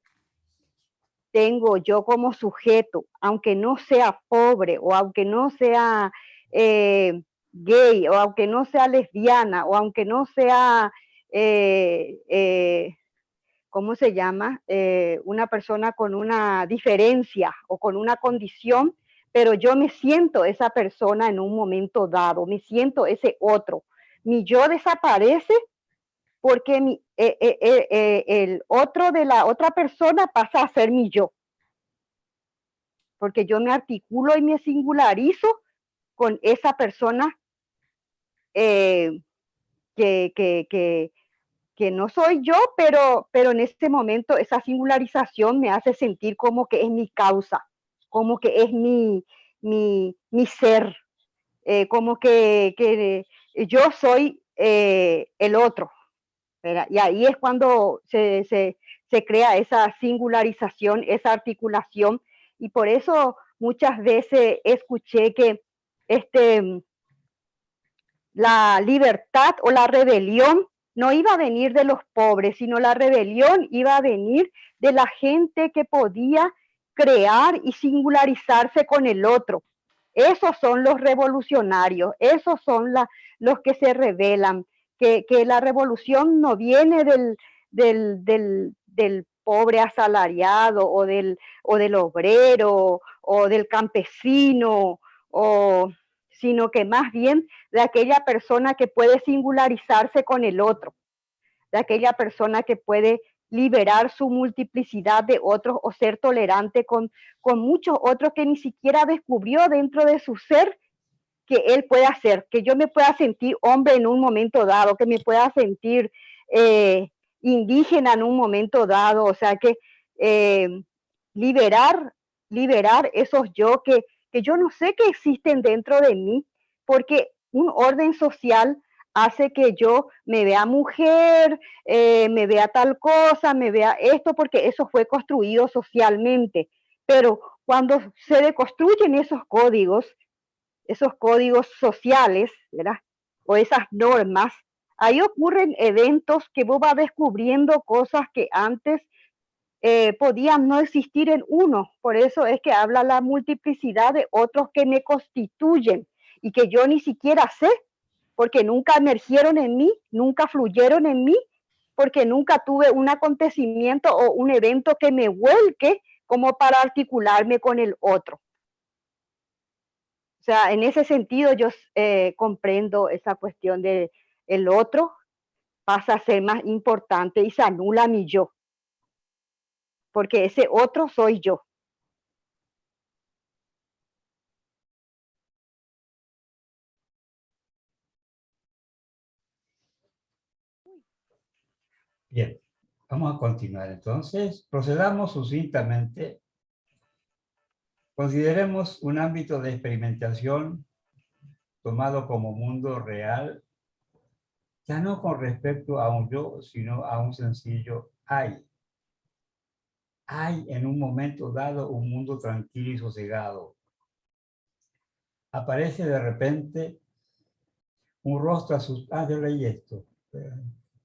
tengo yo como sujeto, aunque no sea pobre o aunque no sea gay o aunque no sea lesbiana o aunque no sea, ¿cómo se llama? Una persona con una diferencia o con una condición, pero yo me siento esa persona en un momento dado, me siento ese otro. Mi yo desaparece porque el otro de la otra persona pasa a ser mi yo. Porque yo me articulo y me singularizo con esa persona que no soy yo, pero en este momento esa singularización me hace sentir como que es mi causa, como que es mi ser, como que yo soy el otro, ¿verdad? Y ahí es cuando se crea esa singularización, esa articulación, y por eso muchas veces escuché que la libertad o la rebelión no iba a venir de los pobres, sino la rebelión iba a venir de la gente que podía crear y singularizarse con el otro. Esos son los revolucionarios, esos son los que se rebelan, que la revolución no viene del pobre asalariado o del obrero o del campesino, sino que más bien de aquella persona que puede singularizarse con el otro, de aquella persona que puede liberar su multiplicidad de otros o ser tolerante con muchos otros que ni siquiera descubrió dentro de su ser que él puede hacer, que yo me pueda sentir hombre en un momento dado, que me pueda sentir indígena en un momento dado, o sea que liberar esos yo que yo no sé que existen dentro de mí, porque un orden social hace que yo me vea mujer, me vea tal cosa, me vea esto, porque eso fue construido socialmente. Pero cuando se deconstruyen esos códigos sociales, ¿verdad? O esas normas, ahí ocurren eventos que vos vas descubriendo cosas que antes podían no existir en uno. Por eso es que habla la multiplicidad de otros que me constituyen y que yo ni siquiera sé, porque nunca emergieron en mí, nunca fluyeron en mí, porque nunca tuve un acontecimiento o un evento que me vuelque como para articularme con el otro. O sea, en ese sentido yo comprendo esa cuestión de el otro pasa a ser más importante y se anula mi yo, porque ese otro soy yo. Bien, vamos a continuar entonces. Procedamos sucintamente. Consideremos un ámbito de experimentación tomado como mundo real, ya no con respecto a un yo, sino a un sencillo hay. Hay en un momento dado un mundo tranquilo y sosegado. Aparece de repente un rostro asustado. Yo leí esto,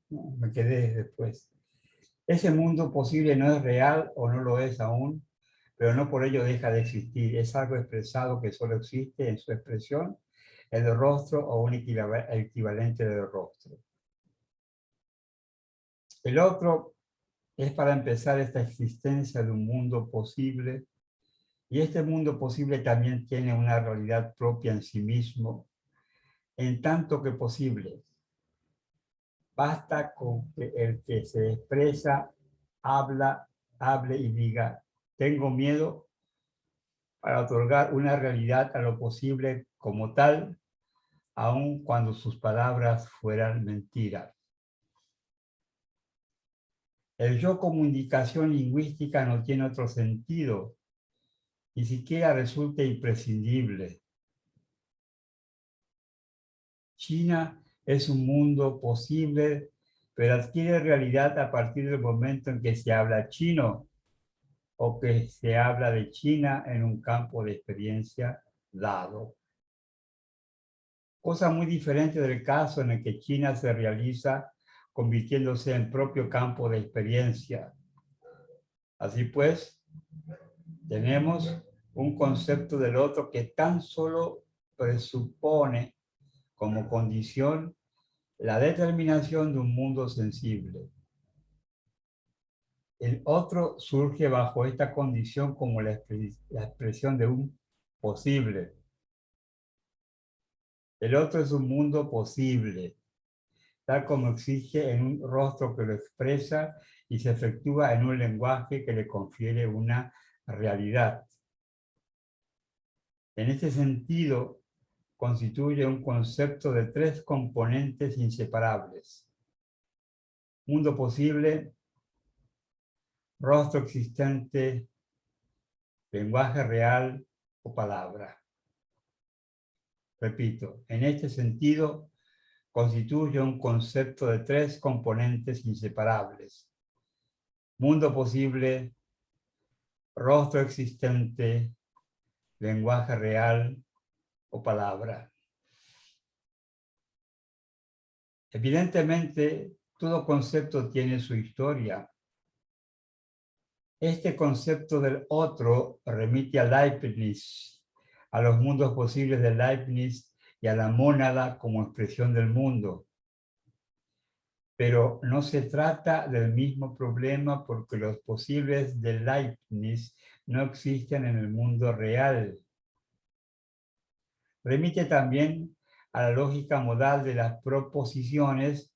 no, me quedé después. Ese mundo posible no es real o no lo es aún, pero no por ello deja de existir. Es algo expresado que solo existe en su expresión, el rostro o un equivalente del rostro. El otro es para empezar esta existencia de un mundo posible, y este mundo posible también tiene una realidad propia en sí mismo, en tanto que posible. Basta con que el que se expresa, hable y diga, tengo miedo, para otorgar una realidad a lo posible como tal, aun cuando sus palabras fueran mentiras. El yo como indicación lingüística no tiene otro sentido ni siquiera resulta imprescindible. China es un mundo posible, pero adquiere realidad a partir del momento en que se habla chino o que se habla de China en un campo de experiencia dado. Cosa muy diferente del caso en el que China se realiza convirtiéndose en propio campo de experiencia. Así pues, tenemos un concepto del otro que tan solo presupone como condición la determinación de un mundo sensible. El otro surge bajo esta condición como la expresión de un posible. El otro es un mundo posible, tal como existe en un rostro que lo expresa y se efectúa en un lenguaje que le confiere una realidad. En este sentido, constituye un concepto de tres componentes inseparables: mundo posible, rostro existente, lenguaje real o palabra. Repito, en este sentido, constituye un concepto de tres componentes inseparables: mundo posible, rostro existente, lenguaje real o palabra. Evidentemente, todo concepto tiene su historia. Este concepto del otro remite a Leibniz, a los mundos posibles de Leibniz y a la mónada como expresión del mundo. Pero no se trata del mismo problema porque los posibles de Leibniz no existen en el mundo real. Remite también a la lógica modal de las proposiciones,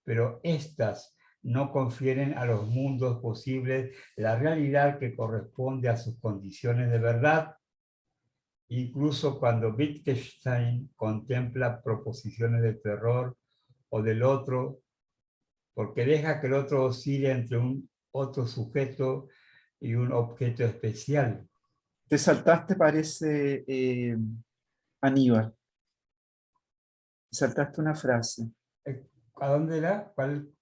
pero estas no confieren a los mundos posibles la realidad que corresponde a sus condiciones de verdad, incluso cuando Wittgenstein contempla proposiciones de terror o del otro, porque deja que el otro oscile entre un otro sujeto y un objeto especial. Te saltaste, parece, Aníbal. Te saltaste una frase. ¿A dónde era? ¿Cuál?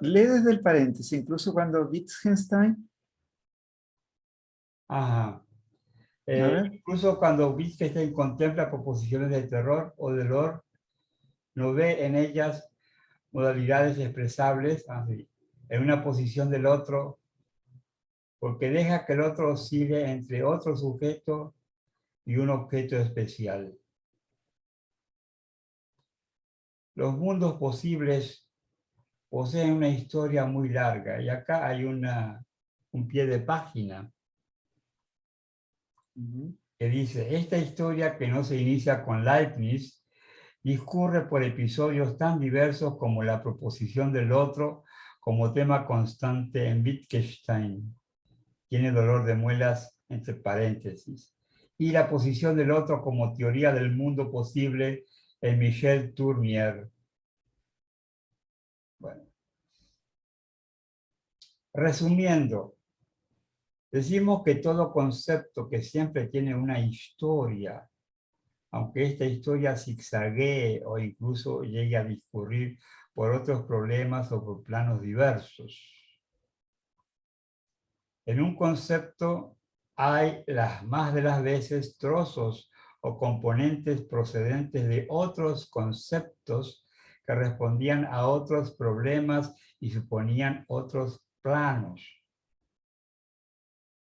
Lee desde el paréntesis, incluso cuando Wittgenstein. Ajá. A ver. Incluso cuando Wittgenstein contempla proposiciones de terror o de dolor, no ve en ellas modalidades expresables en una posición del otro, porque deja que el otro oscile entre otro sujeto y un objeto especial. Los mundos posibles poseen una historia muy larga y acá hay un pie de página que dice: esta historia, que no se inicia con Leibniz, discurre por episodios tan diversos como la proposición del otro como tema constante en Wittgenstein, tiene dolor de muelas entre paréntesis, y la posición del otro como teoría del mundo posible en Michel Tournier. Bueno. Resumiendo, decimos que todo concepto que siempre tiene una historia, aunque esta historia zigzaguee o incluso llegue a discurrir por otros problemas o por planos diversos. En un concepto hay las más de las veces trozos o componentes procedentes de otros conceptos que respondían a otros problemas y suponían otros planos.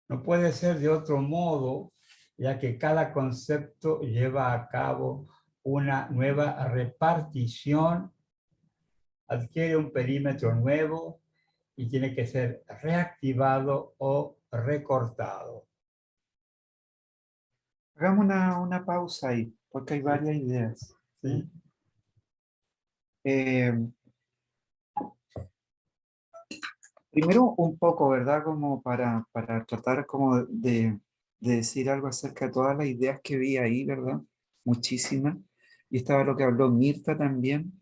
No puede ser de otro modo, ya que cada concepto lleva a cabo una nueva repartición, adquiere un perímetro nuevo y tiene que ser reactivado o recortado. Hagamos una pausa ahí, porque hay varias ideas. ¿Sí? Primero un poco, ¿verdad? Como para tratar como de decir algo acerca de todas las ideas que vi ahí, ¿verdad? Muchísimas. Y estaba lo que habló Mirta también.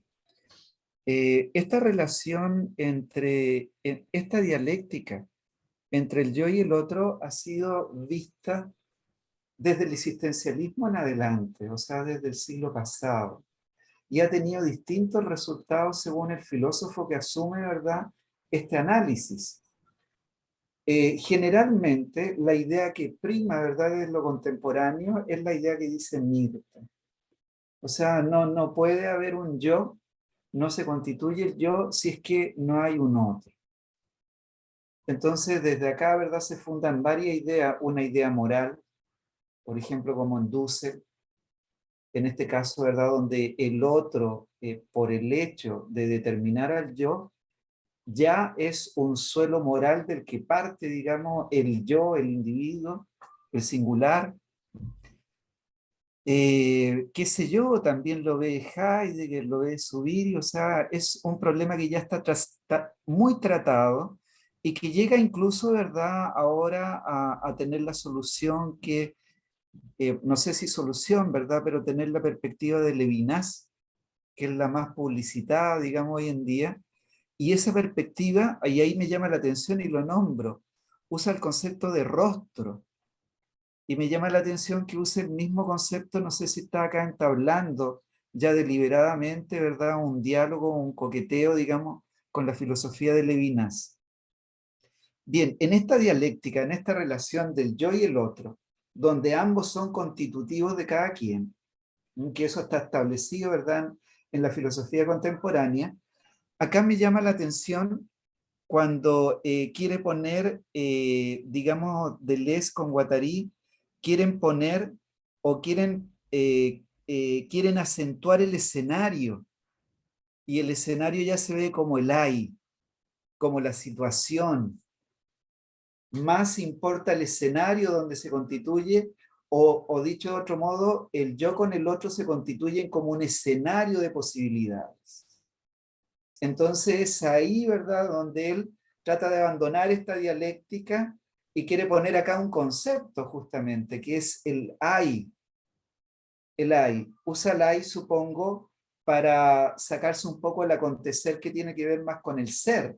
Esta relación entre esta dialéctica entre el yo y el otro ha sido vista desde el existencialismo en adelante, o sea, desde el siglo pasado, y ha tenido distintos resultados según el filósofo que asume, ¿verdad?, este análisis. Generalmente, la idea que prima, ¿verdad?, de lo contemporáneo es la idea que dice Mirta. O sea, no puede haber un yo, no se constituye el yo si es que no hay un otro. Entonces, desde acá, ¿verdad?, se fundan varias ideas, una idea moral, por ejemplo, como en Dussel, en este caso, ¿verdad?, donde el otro, por el hecho de determinar al yo, ya es un suelo moral del que parte, digamos, el yo, el individuo, el singular. Qué sé yo, también lo ve Heidegger, lo ve Zubiri, o sea, es un problema que ya está muy tratado y que llega incluso, ¿verdad?, ahora a tener la solución que, no sé si solución, ¿verdad?, pero tener la perspectiva de Levinas, que es la más publicitada, digamos, hoy en día. Y esa perspectiva, y ahí me llama la atención y lo nombro, usa el concepto de rostro. Y me llama la atención que use el mismo concepto, no sé si está acá entablando ya deliberadamente, ¿verdad?, un diálogo, un coqueteo, digamos, con la filosofía de Levinas. Bien, en esta dialéctica, en esta relación del yo y el otro, donde ambos son constitutivos de cada quien, que eso está establecido, ¿verdad?, en la filosofía contemporánea, acá me llama la atención cuando quiere poner, digamos, Deleuze con Guattari, quieren poner o quieren acentuar el escenario, y el escenario ya se ve como el hay, como la situación. Más importa el escenario donde se constituye, o dicho de otro modo, el yo con el otro se constituyen como un escenario de posibilidades. Entonces es ahí, ¿verdad?, donde él trata de abandonar esta dialéctica y quiere poner acá un concepto justamente, que es el hay. El hay. Usa el hay, supongo, para sacarse un poco el acontecer que tiene que ver más con el ser.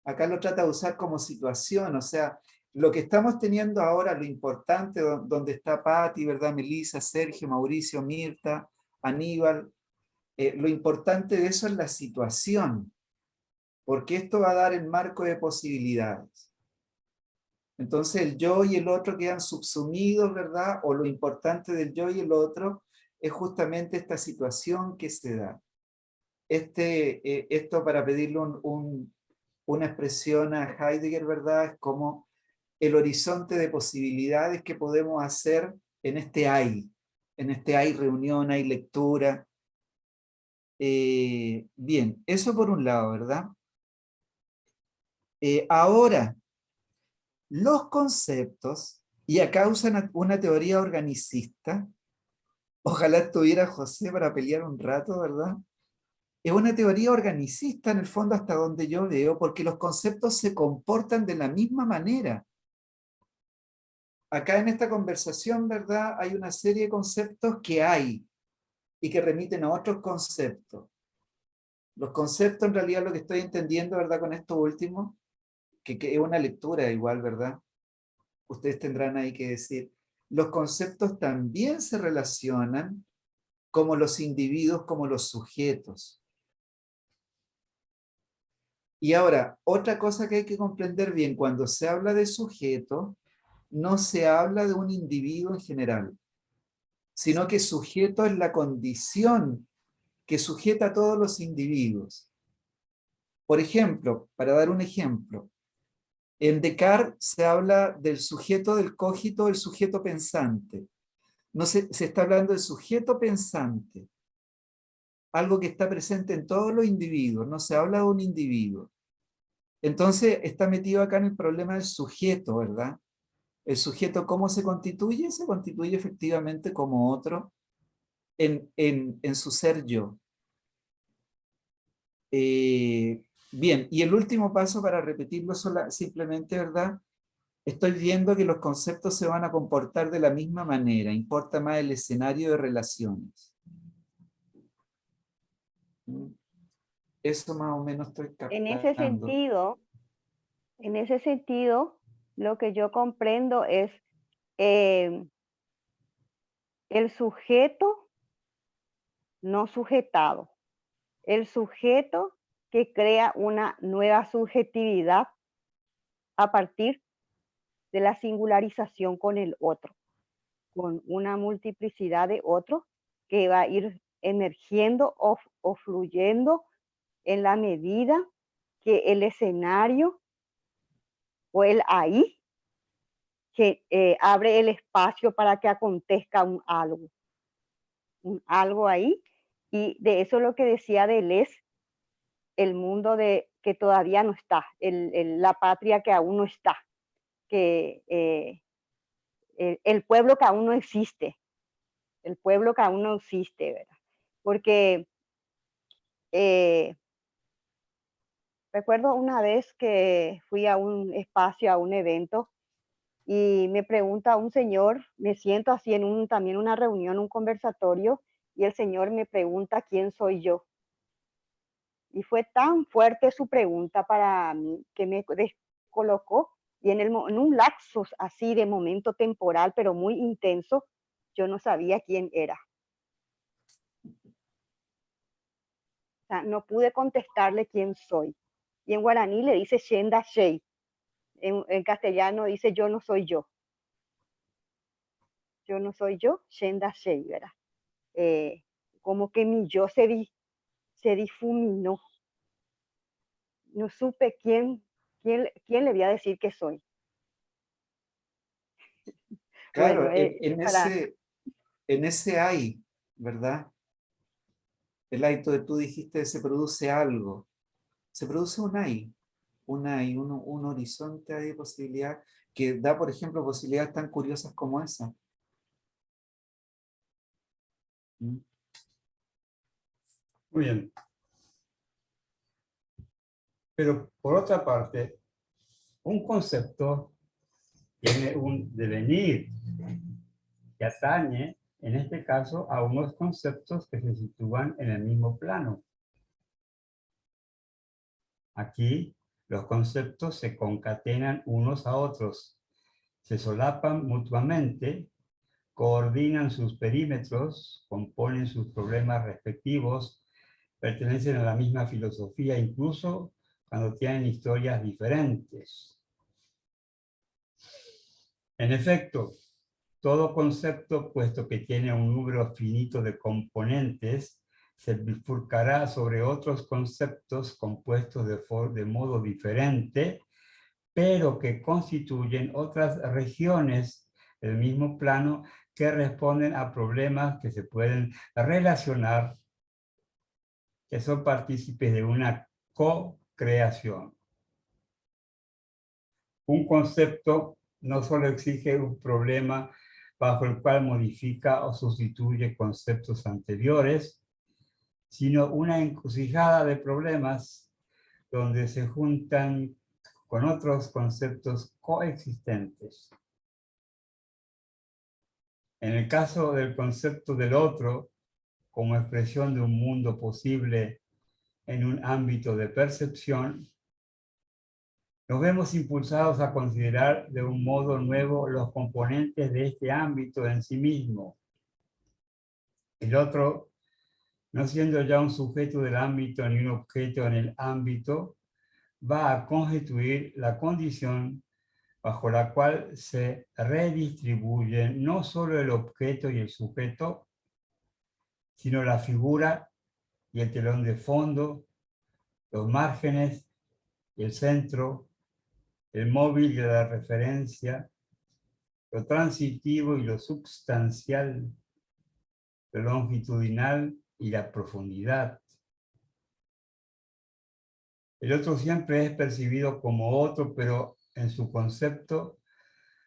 Acá lo trata de usar como situación, o sea, lo que estamos teniendo ahora, lo importante, donde está Patti, ¿verdad?, Melissa, Sergio, Mauricio, Mirta, Aníbal, lo importante de eso es la situación, porque esto va a dar el marco de posibilidades. Entonces el yo y el otro quedan subsumidos, ¿verdad? O lo importante del yo y el otro es justamente esta situación que se da. Esto, para pedirle una expresión a Heidegger, ¿verdad?, es como el horizonte de posibilidades que podemos hacer en este hay. En este hay reunión, hay lectura. Bien, eso por un lado, ¿verdad? Ahora, los conceptos, y acá usan una teoría organicista, ojalá estuviera José para pelear un rato, ¿verdad? Es una teoría organicista en el fondo, hasta donde yo veo, porque los conceptos se comportan de la misma manera. Acá en esta conversación, ¿verdad?, hay una serie de conceptos que hay y que remiten a otros conceptos. Los conceptos, en realidad, lo que estoy entendiendo, ¿verdad?, con esto último, que es una lectura igual, ¿verdad? Ustedes tendrán ahí que decir, los conceptos también se relacionan como los individuos, como los sujetos. Y ahora, otra cosa que hay que comprender bien, cuando se habla de sujeto, no se habla de un individuo en general, sino que sujeto es la condición que sujeta a todos los individuos. Por ejemplo, para dar un ejemplo, en Descartes se habla del sujeto del cogito, el sujeto pensante. No se está hablando del sujeto pensante, algo que está presente en todos los individuos, no se habla de un individuo. Entonces está metido acá en el problema del sujeto, ¿verdad? El sujeto, ¿cómo se constituye? Se constituye efectivamente como otro en su ser yo. Bien, y el último paso, para repetirlo simplemente, ¿verdad? Estoy viendo que los conceptos se van a comportar de la misma manera, importa más el escenario de relaciones. Eso más o menos estoy En ese captando. sentido, Lo que yo comprendo es el sujeto no sujetado, el sujeto que crea una nueva subjetividad a partir de la singularización con el otro, con una multiplicidad de otros que va a ir emergiendo o fluyendo en la medida que el escenario o el ahí que abre el espacio para que acontezca un algo ahí. Y de eso lo que decía Deleuze, el mundo de que todavía no está, la patria que aún no está, que el pueblo que aún no existe, el pueblo que aún no existe, ¿verdad? Porque recuerdo una vez que fui a un espacio, a un evento, y me pregunta un señor, me siento así en también una reunión, un conversatorio, y el señor me pregunta quién soy yo. Y fue tan fuerte su pregunta para mí que me descolocó, y en un lapsus así de momento temporal, pero muy intenso, yo no sabía quién era. O sea, no pude contestarle quién soy. Y en guaraní le dice Shenda Shei. En castellano dice yo no soy yo. Yo no soy yo, Shenda Shei, ¿verdad? Como que mi yo se difuminó. No supe quién le voy a decir que soy. Claro, Bueno, en ese hay, ¿verdad? El hay, tú dijiste, se produce algo. Se produce un hay, un horizonte de posibilidad que da, por ejemplo, posibilidades tan curiosas como esa. ¿Mm? Muy bien. Pero por otra parte, un concepto tiene un devenir que atañe, en este caso, a unos conceptos que se sitúan en el mismo plano. Aquí, los conceptos se concatenan unos a otros, se solapan mutuamente, coordinan sus perímetros, componen sus problemas respectivos, pertenecen a la misma filosofía, incluso cuando tienen historias diferentes. En efecto, todo concepto, puesto que tiene un número finito de componentes, se bifurcará sobre otros conceptos compuestos de modo diferente, pero que constituyen otras regiones del mismo plano que responden a problemas que se pueden relacionar, que son partícipes de una co-creación. Un concepto no solo exige un problema bajo el cual modifica o sustituye conceptos anteriores, sino una encrucijada de problemas donde se juntan con otros conceptos coexistentes. En el caso del concepto del otro, como expresión de un mundo posible en un ámbito de percepción, nos vemos impulsados a considerar de un modo nuevo los componentes de este ámbito en sí mismo. El otro, no siendo ya un sujeto del ámbito ni un objeto en el ámbito, va a constituir la condición bajo la cual se redistribuyen no solo el objeto y el sujeto, sino la figura y el telón de fondo, los márgenes y el centro, el móvil y la referencia, lo transitivo y lo substancial, lo longitudinal y la profundidad. El otro siempre es percibido como otro, pero en su concepto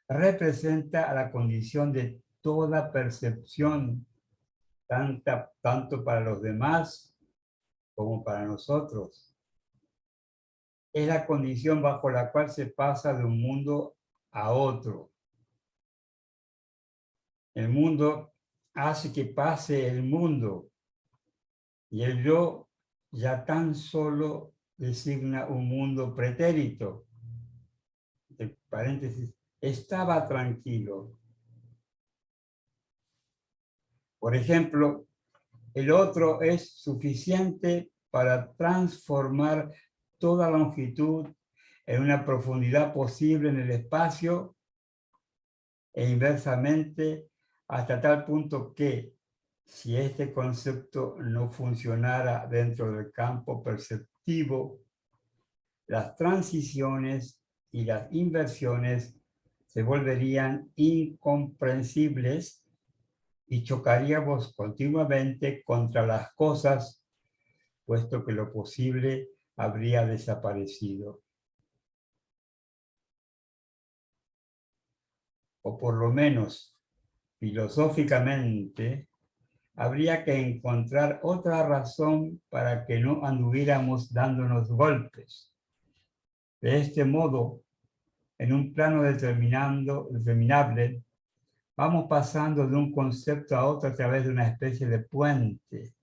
representa a la condición de toda percepción, tanto para los demás como para nosotros. Es la condición bajo la cual se pasa de un mundo a otro. El mundo hace que pase el mundo, y el yo ya tan solo designa un mundo pretérito. entre paréntesis, estaba tranquilo. Por ejemplo, el otro es suficiente para transformar toda longitud en una profundidad posible en el espacio e inversamente hasta tal punto que si este concepto no funcionara dentro del campo perceptivo, las transiciones y las inversiones se volverían incomprensibles y chocaríamos continuamente contra las cosas, puesto que lo posible habría desaparecido. O por lo menos, filosóficamente, habría que encontrar otra razón para que no anduviéramos dándonos golpes. De este modo, en un plano determinable, vamos pasando de un concepto a otro a través de una especie de puente.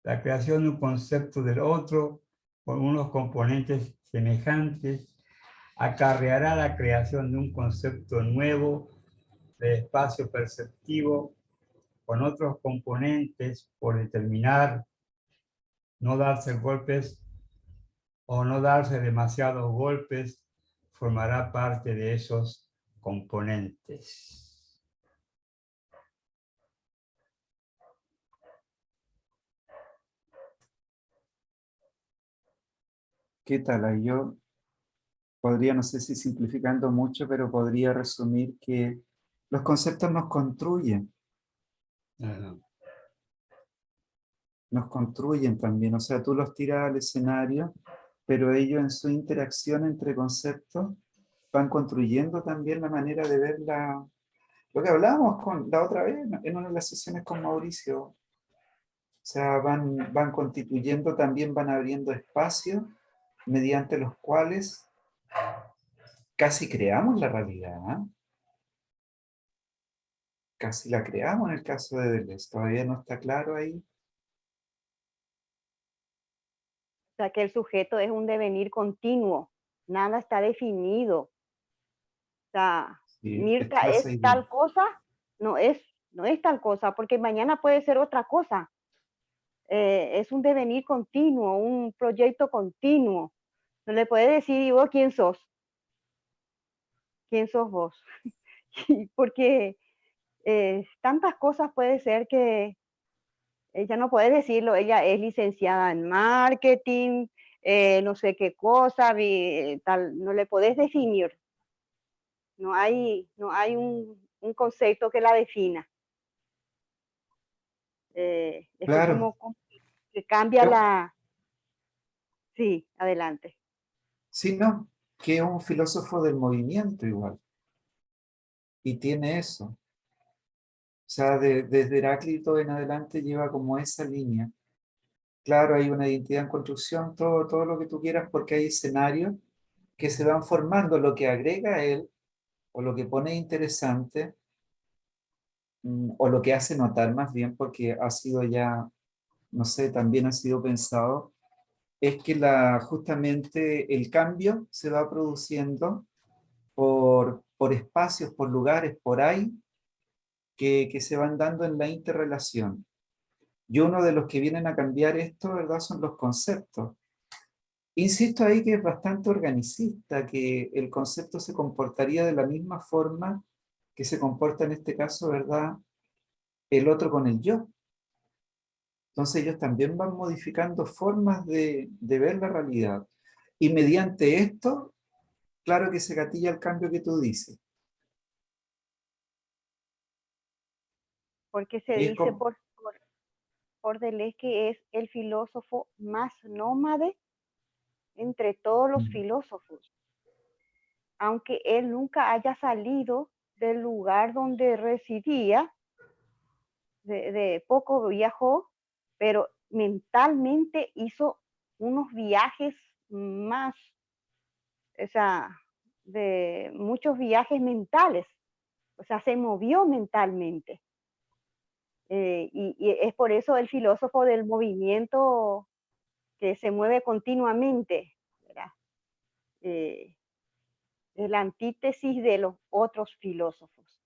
La creación de un concepto del otro con unos componentes semejantes acarreará la creación de un concepto nuevo de espacio perceptivo con otros componentes por determinar, no darse golpes o no darse demasiados golpes formará parte de esos componentes. ¿Qué tal? Ahí yo podría, no sé si simplificando mucho, pero podría resumir que los conceptos nos construyen también. O sea, tú los tiras al escenario, pero ellos en su interacción entre conceptos van construyendo también la manera de ver lo que hablábamos la otra vez en una de las sesiones con Mauricio. O sea, van constituyendo, también van abriendo espacios mediante los cuales casi creamos la realidad, ¿eh? Casi la creamos en el caso de Deleuze. Todavía no está claro ahí. O sea, que el sujeto es un devenir continuo, nada está definido. O sea, Sí, Mirta está es esa idea. tal cosa, no es tal cosa, porque mañana puede ser otra cosa. Es un devenir continuo, un proyecto continuo. No le puedes decir, ¿y vos quién sos? ¿Quién sos vos? Porque tantas cosas puede ser que ella no puede decirlo, ella es licenciada en marketing, no sé qué cosa, tal, no le podés definir. No hay un concepto que la defina. Es Claro. como que cambia Yo- la... Sí, adelante. Sí, no, que es un filósofo del movimiento igual. Y tiene eso. O sea, desde Heráclito en adelante lleva como esa línea. Claro, hay una identidad en construcción, todo lo que tú quieras, porque hay escenarios que se van formando. Lo que agrega a él, o lo que pone interesante, o lo que hace notar más bien, porque ha sido ya, no sé, también ha sido pensado, es que justamente el cambio se va produciendo por espacios, por lugares, por ahí, que se van dando en la interrelación. Y uno de los que vienen a cambiar esto, ¿verdad?, son los conceptos. Insisto ahí que es bastante organicista, que el concepto se comportaría de la misma forma que se comporta en este caso, ¿verdad?, el otro con el yo. Entonces ellos también van modificando formas de ver la realidad. Y mediante esto, claro que se gatilla el cambio que tú dices. Porque se Y es dice como, por Deleuze que es el filósofo más nómade entre todos los filósofos. Aunque él nunca haya salido del lugar donde residía, de poco viajó, pero mentalmente hizo unos viajes más, o sea, de muchos viajes mentales, o sea, se movió mentalmente. Y es por eso el filósofo del movimiento que se mueve continuamente, ¿verdad? es la antítesis de los otros filósofos.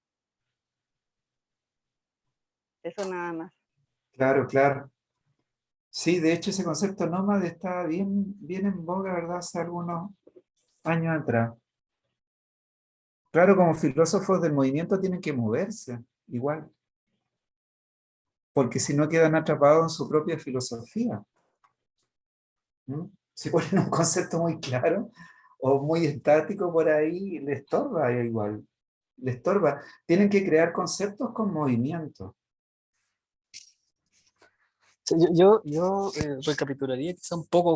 Eso nada más. Claro, claro. Sí, de hecho ese concepto nómade estaba bien en boga, ¿verdad? Hace algunos años atrás. Claro, como filósofos del movimiento tienen que moverse, igual, porque si no quedan atrapados en su propia filosofía. ¿Mm? Si ponen un concepto muy claro o muy estático por ahí, les estorba igual, les estorba. Tienen que crear conceptos con movimiento. Sí, yo recapitularía quizá un poco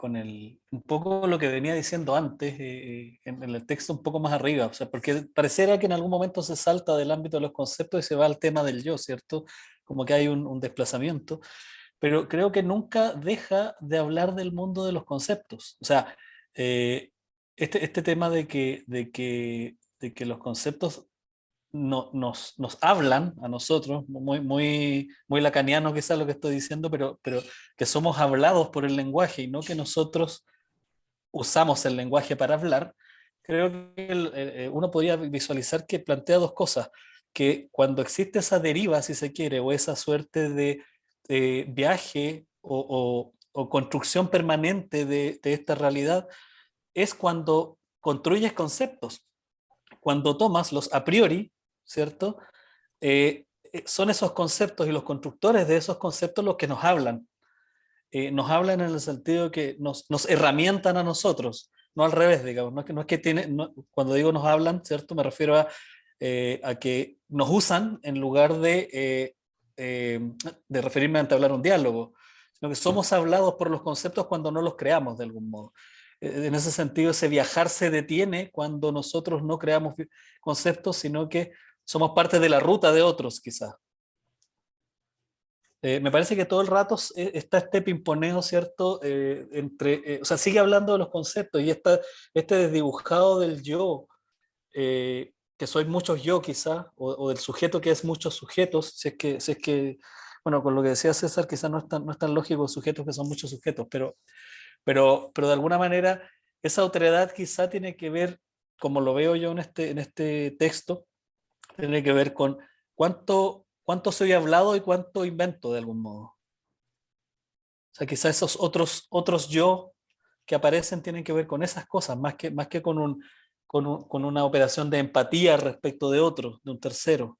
un poco lo que venía diciendo antes, en el texto un poco más arriba, o sea, porque pareciera que en algún momento se salta del ámbito de los conceptos y se va al tema del yo, ¿cierto? Como que hay un desplazamiento, pero creo que nunca deja de hablar del mundo de los conceptos. O sea, este tema de que los conceptos nos hablan a nosotros, muy lacaniano quizás lo que estoy diciendo, pero que somos hablados por el lenguaje y no que nosotros usamos el lenguaje para hablar. Creo que uno podría visualizar que plantea dos cosas, que cuando existe esa deriva, si se quiere, o esa suerte de viaje o construcción permanente de esta realidad, es cuando construyes conceptos, cuando tomas los a priori, ¿cierto? Son esos conceptos y los constructores de esos conceptos los que nos hablan en el sentido de que nos herramientan a nosotros, no al revés, digamos, cuando digo nos hablan, ¿cierto? Me refiero a que nos usan en lugar de referirme a entablar un diálogo, sino que somos hablados por los conceptos cuando no los creamos de algún modo. En ese sentido, ese viajar se detiene cuando nosotros no creamos conceptos, sino que somos parte de la ruta de otros, quizás. Me parece que todo el rato está este pimponeo, ¿cierto? O sea, sigue hablando de los conceptos y este desdibujado del yo, que soy muchos yo quizás, o del sujeto que es muchos sujetos, si es que, bueno, con lo que decía César, quizás no es tan lógico sujetos que son muchos sujetos, pero de alguna manera esa otredad quizá tiene que ver, como lo veo yo en este texto, tiene que ver con cuánto soy hablado y cuánto invento de algún modo. O sea, quizá esos otros yo que aparecen tienen que ver con esas cosas, más que con una operación de empatía respecto de otro, de un tercero.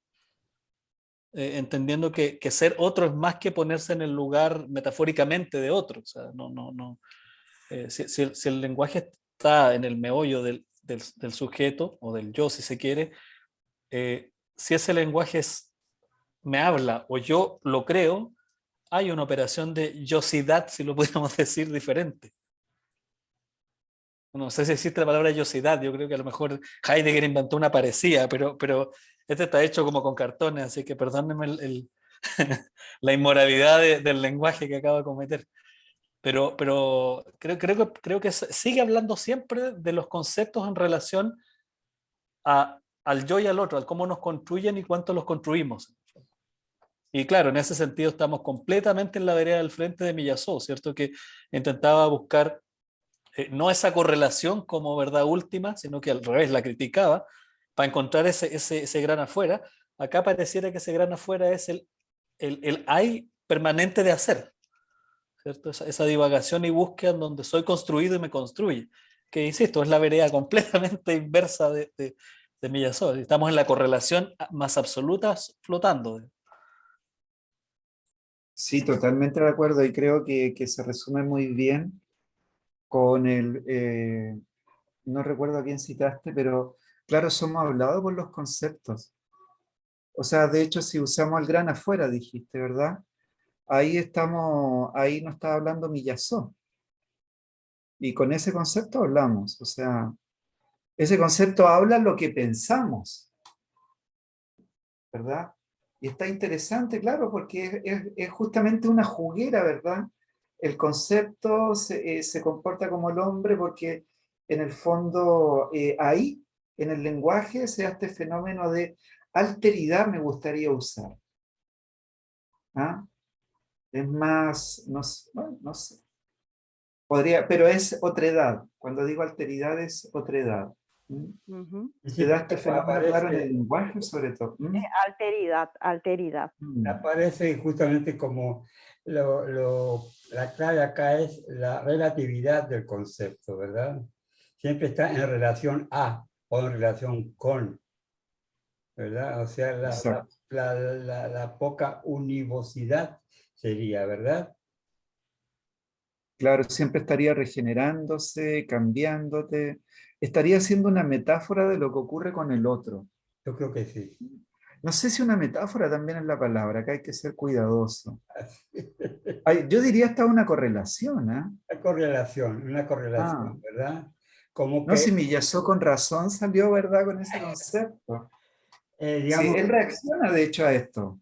Entendiendo que ser otro es más que ponerse en el lugar metafóricamente de otro. O sea, no. Si el lenguaje está en el meollo del sujeto o del yo, si se quiere, si ese lenguaje me habla o yo lo creo, hay una operación de yosidad, si lo pudiéramos decir, diferente. No sé si existe la palabra yosidad, yo creo que a lo mejor Heidegger inventó una parecida, pero este está hecho como con cartones, así que perdónenme la inmoralidad del lenguaje que acabo de cometer. Pero creo que sigue hablando siempre de los conceptos en relación al yo y al otro, al cómo nos construyen y cuánto los construimos. Y claro, en ese sentido estamos completamente en la vereda del frente de Millazó, ¿cierto? Que intentaba buscar no esa correlación como verdad última, sino que al revés la criticaba para encontrar ese gran afuera. Acá pareciera que ese gran afuera es el hay permanente de hacer, ¿cierto? Esa divagación y búsqueda en donde soy construido y me construye, que insisto, es la vereda completamente inversa de Millazó. Estamos en la correlación más absoluta flotando. Sí, totalmente de acuerdo y creo que se resume muy bien con no recuerdo a quién citaste, pero claro, somos hablados por los conceptos. O sea, de hecho, si usamos el gran afuera, dijiste, ¿verdad? Ahí nos está hablando Millazó. Y con ese concepto hablamos. O sea, ese concepto habla lo que pensamos, ¿verdad? Y está interesante, claro, porque es justamente una juguera, ¿verdad? El concepto se comporta como el hombre porque en el fondo ahí, en el lenguaje, se da este fenómeno de alteridad, me gustaría usar. ¿Ah? Es más, no sé, Podría, pero es otredad. Cuando digo alteridad es otredad. Ujú. Se da este fenómeno claro en el Aparece, lenguaje, sobre todo. Alteridad, alteridad. aparece justamente como la clave acá es la relatividad del concepto, ¿verdad? Siempre está en relación a o en relación con, ¿verdad? O sea, Exacto. la poca univocidad sería, ¿verdad? Claro, siempre estaría regenerándose, cambiándote. Estaría siendo una metáfora de lo que ocurre con el otro. Yo creo que sí. No sé si una metáfora también es la palabra, acá hay que ser cuidadoso. Así. Yo diría hasta una correlación, ¿eh? Una Ah, correlación, ¿verdad? Como no, si que, Miyazo con razón salió, ¿verdad? Con ese concepto. Sí, digamos, él reacciona de hecho a esto.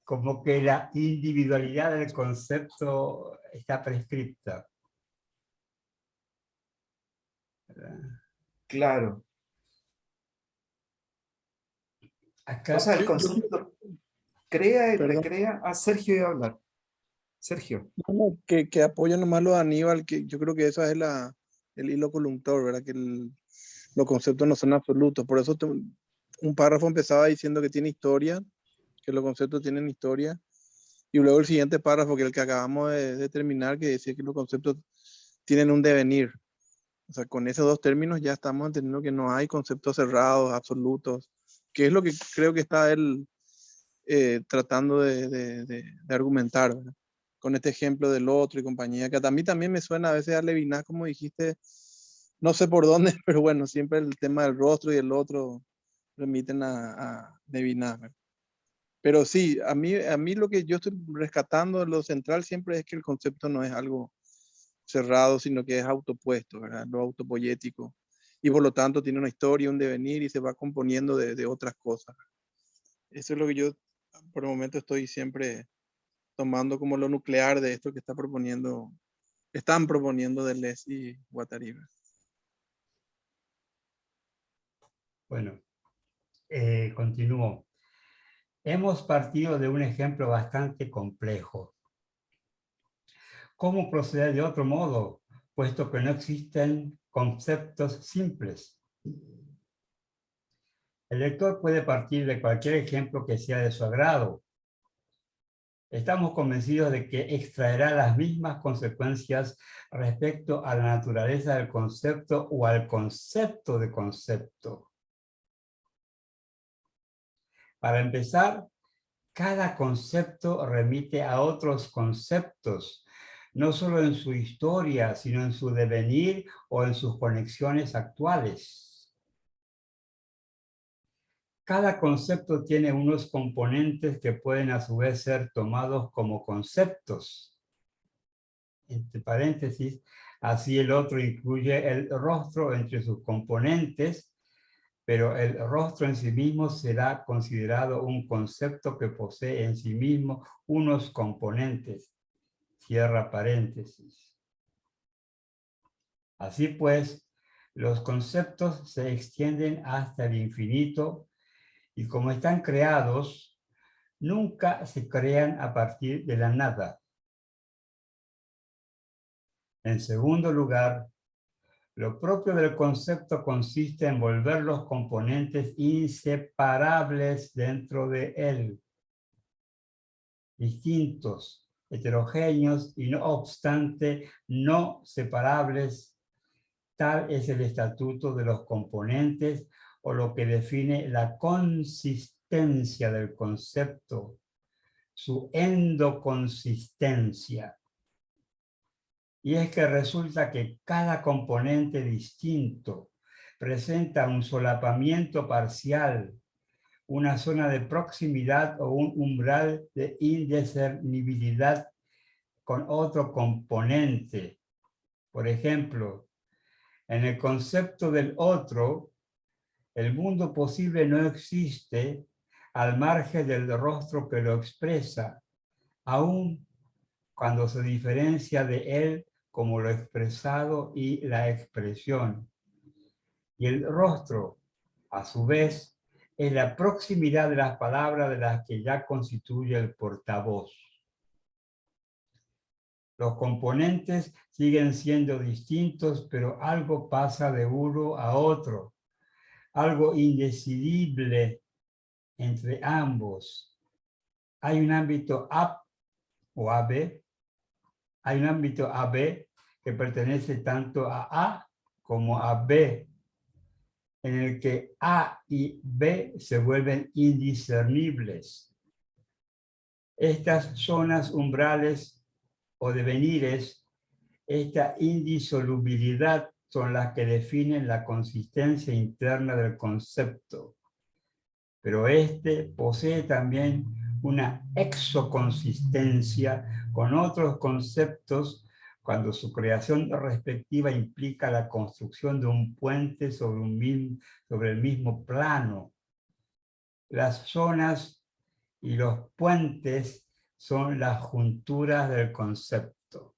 como que la individualidad del concepto está prescripta, ¿verdad? Claro. O Acá, sea, el Yo, concepto crea y perdón, recrea. Ah, Sergio iba a hablar. Sergio. no, que apoyo nomás lo de Aníbal, que yo creo que eso es el hilo conductor, ¿verdad? Que los conceptos no son absolutos. Por eso un párrafo empezaba diciendo que tiene historia, que los conceptos tienen historia. Y luego el siguiente párrafo, que es el que acabamos de terminar, que decía que los conceptos tienen un devenir. O sea, con esos dos términos ya estamos entendiendo que no hay conceptos cerrados, absolutos, que es lo que creo que está él tratando de argumentar, ¿verdad? Con este ejemplo del otro y compañía, que a mí también me suena a veces a Levinas, como dijiste, no sé por dónde, pero bueno, siempre el tema del rostro y el otro remiten a Levinas, ¿verdad? Pero sí, a mí lo que yo estoy rescatando de lo central siempre es que el concepto no es algo cerrado, sino que es autopuesto, ¿verdad? Lo autopoyético. Y por lo tanto tiene una historia, un devenir y se va componiendo de otras cosas. Eso es lo que yo por el momento estoy siempre tomando como lo nuclear de esto que están proponiendo Deleuze y Guattari. bueno, continúo. Hemos partido de un ejemplo bastante complejo. ¿Cómo proceder de otro modo, puesto que no existen conceptos simples? El lector puede partir de cualquier ejemplo que sea de su agrado. Estamos convencidos de que extraerá las mismas consecuencias respecto a la naturaleza del concepto o al concepto de concepto. Para empezar, cada concepto remite a otros conceptos, no solo en su historia, sino en su devenir o en sus conexiones actuales. Cada concepto tiene unos componentes que pueden a su vez ser tomados como conceptos. Entre paréntesis, así el otro incluye el rostro entre sus componentes, pero el rostro en sí mismo será considerado un concepto que posee en sí mismo unos componentes. Cierra paréntesis. Así pues, los conceptos se extienden hasta el infinito y como están creados, nunca se crean a partir de la nada. En segundo lugar, lo propio del concepto consiste en volver los componentes inseparables dentro de él, distintos, heterogéneos y no obstante no separables. Tal es el estatuto de los componentes o lo que define la consistencia del concepto, su endoconsistencia. Y es que resulta que cada componente distinto presenta un solapamiento parcial, una zona de proximidad o un umbral de indiscernibilidad con otro componente. Por ejemplo, en el concepto del otro, el mundo posible no existe al margen del rostro que lo expresa, aun cuando se diferencia de él como lo expresado y la expresión. Y el rostro, a su vez, es la proximidad de las palabras de las que ya constituye el portavoz. Los componentes siguen siendo distintos, pero algo pasa de uno a otro, algo indecidible entre ambos. Hay un ámbito A o AB, hay un ámbito AB que pertenece tanto a A como a B, en el que A y B se vuelven indiscernibles. Estas zonas umbrales o devenires, esta indisolubilidad son las que definen la consistencia interna del concepto. Pero este posee también una exoconsistencia con otros conceptos cuando su creación respectiva implica la construcción de un puente sobre el mismo plano. Las zonas y los puentes son las junturas del concepto.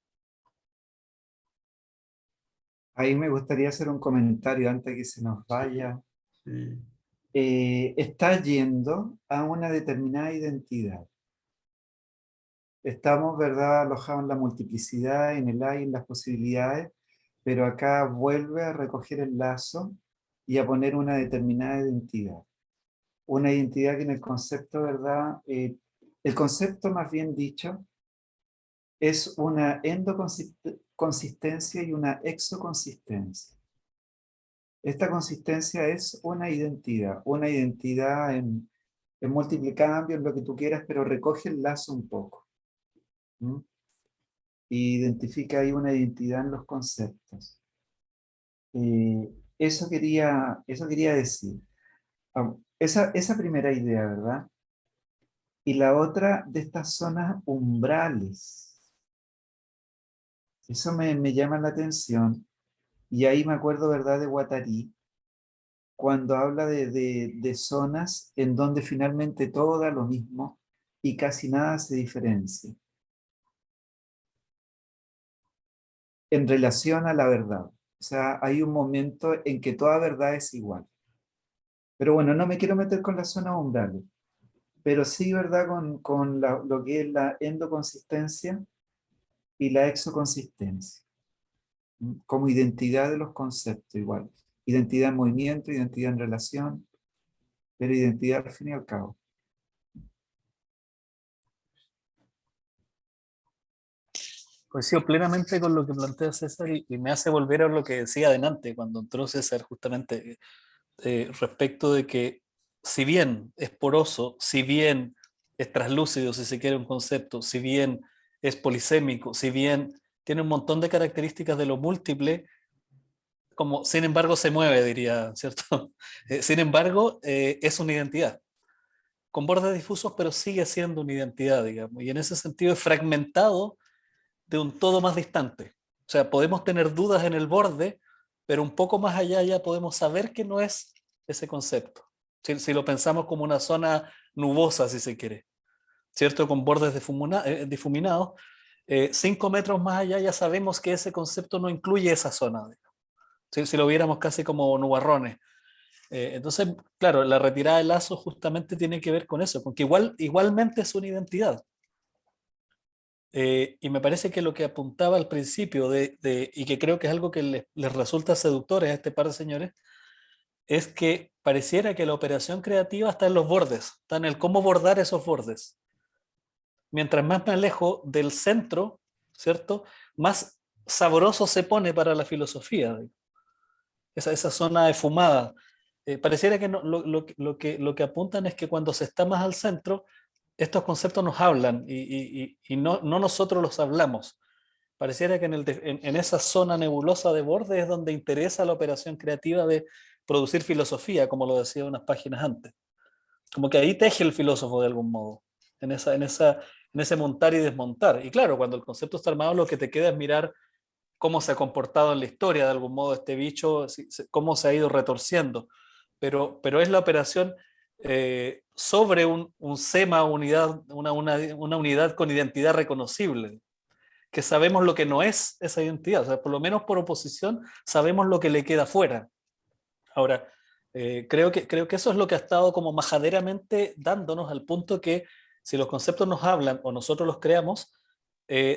Ahí me gustaría hacer un comentario antes que se nos vaya. Sí. Está yendo a una determinada identidad. Estamos, ¿verdad?, alojados en la multiplicidad, en el hay, en las posibilidades, pero acá vuelve a recoger el lazo y a poner una determinada identidad. Una identidad que en el concepto, ¿verdad? El concepto, más bien dicho, es una endoconsistencia y una exoconsistencia. Esta consistencia es una identidad en múltiple cambio, en lo que tú quieras, pero recoge el lazo un poco. ¿Mm? Y identifica ahí una identidad en los conceptos. Eso quería decir. Esa primera idea, ¿verdad? Y la otra de estas zonas umbrales. Eso me llama la atención. Y ahí me acuerdo, ¿verdad?, de Guattari, cuando habla de zonas en donde finalmente todo da lo mismo y casi nada se diferencia en relación a la verdad. O sea, hay un momento en que toda verdad es igual. Pero bueno, no me quiero meter con las zonas umbrales, pero sí, ¿verdad?, con lo que es la endoconsistencia y la exoconsistencia, como identidad de los conceptos igual. Identidad en movimiento, identidad en relación, pero identidad al fin y al cabo. Coincido plenamente con lo que plantea César y me hace volver a lo que decía adelante cuando entró César justamente respecto de que si bien es poroso, si bien es traslúcido, si se quiere un concepto, si bien es polisémico, si bien tiene un montón de características de lo múltiple, como sin embargo se mueve, diría, ¿cierto? Sin embargo, es una identidad, con bordes difusos, pero sigue siendo una identidad, digamos, y en ese sentido es fragmentado de un todo más distante. O sea, podemos tener dudas en el borde, pero un poco más allá ya podemos saber que no es ese concepto. Si lo pensamos como una zona nubosa, si se quiere, ¿cierto? Con bordes difuminados, 5 metros más allá ya sabemos que ese concepto no incluye esa zona. Si lo viéramos casi como nubarrones. Entonces, claro, la retirada del lazo justamente tiene que ver con eso, con que igualmente es una identidad. Y me parece que lo que apuntaba al principio, y que creo que es algo que les resulta seductor a este par de señores, es que pareciera que la operación creativa está en los bordes, está en el cómo bordar esos bordes. Mientras más me alejo del centro, ¿cierto?, más sabroso se pone para la filosofía. Esa zona efumada. Pareciera que lo que apuntan es que cuando se está más al centro, estos conceptos nos hablan y no nosotros los hablamos. Pareciera que en esa zona nebulosa de borde es donde interesa la operación creativa de producir filosofía, como lo decía unas páginas antes. Como que ahí teje el filósofo de algún modo, en ese montar y desmontar. Y claro, cuando el concepto está armado, lo que te queda es mirar cómo se ha comportado en la historia de algún modo este bicho, cómo se ha ido retorciendo. Pero es la operación sobre un sema, una unidad con identidad reconocible, que sabemos lo que no es esa identidad, o sea, por lo menos por oposición sabemos lo que le queda fuera. Ahora, creo que eso es lo que ha estado como majaderamente dándonos al punto que si los conceptos nos hablan o nosotros los creamos,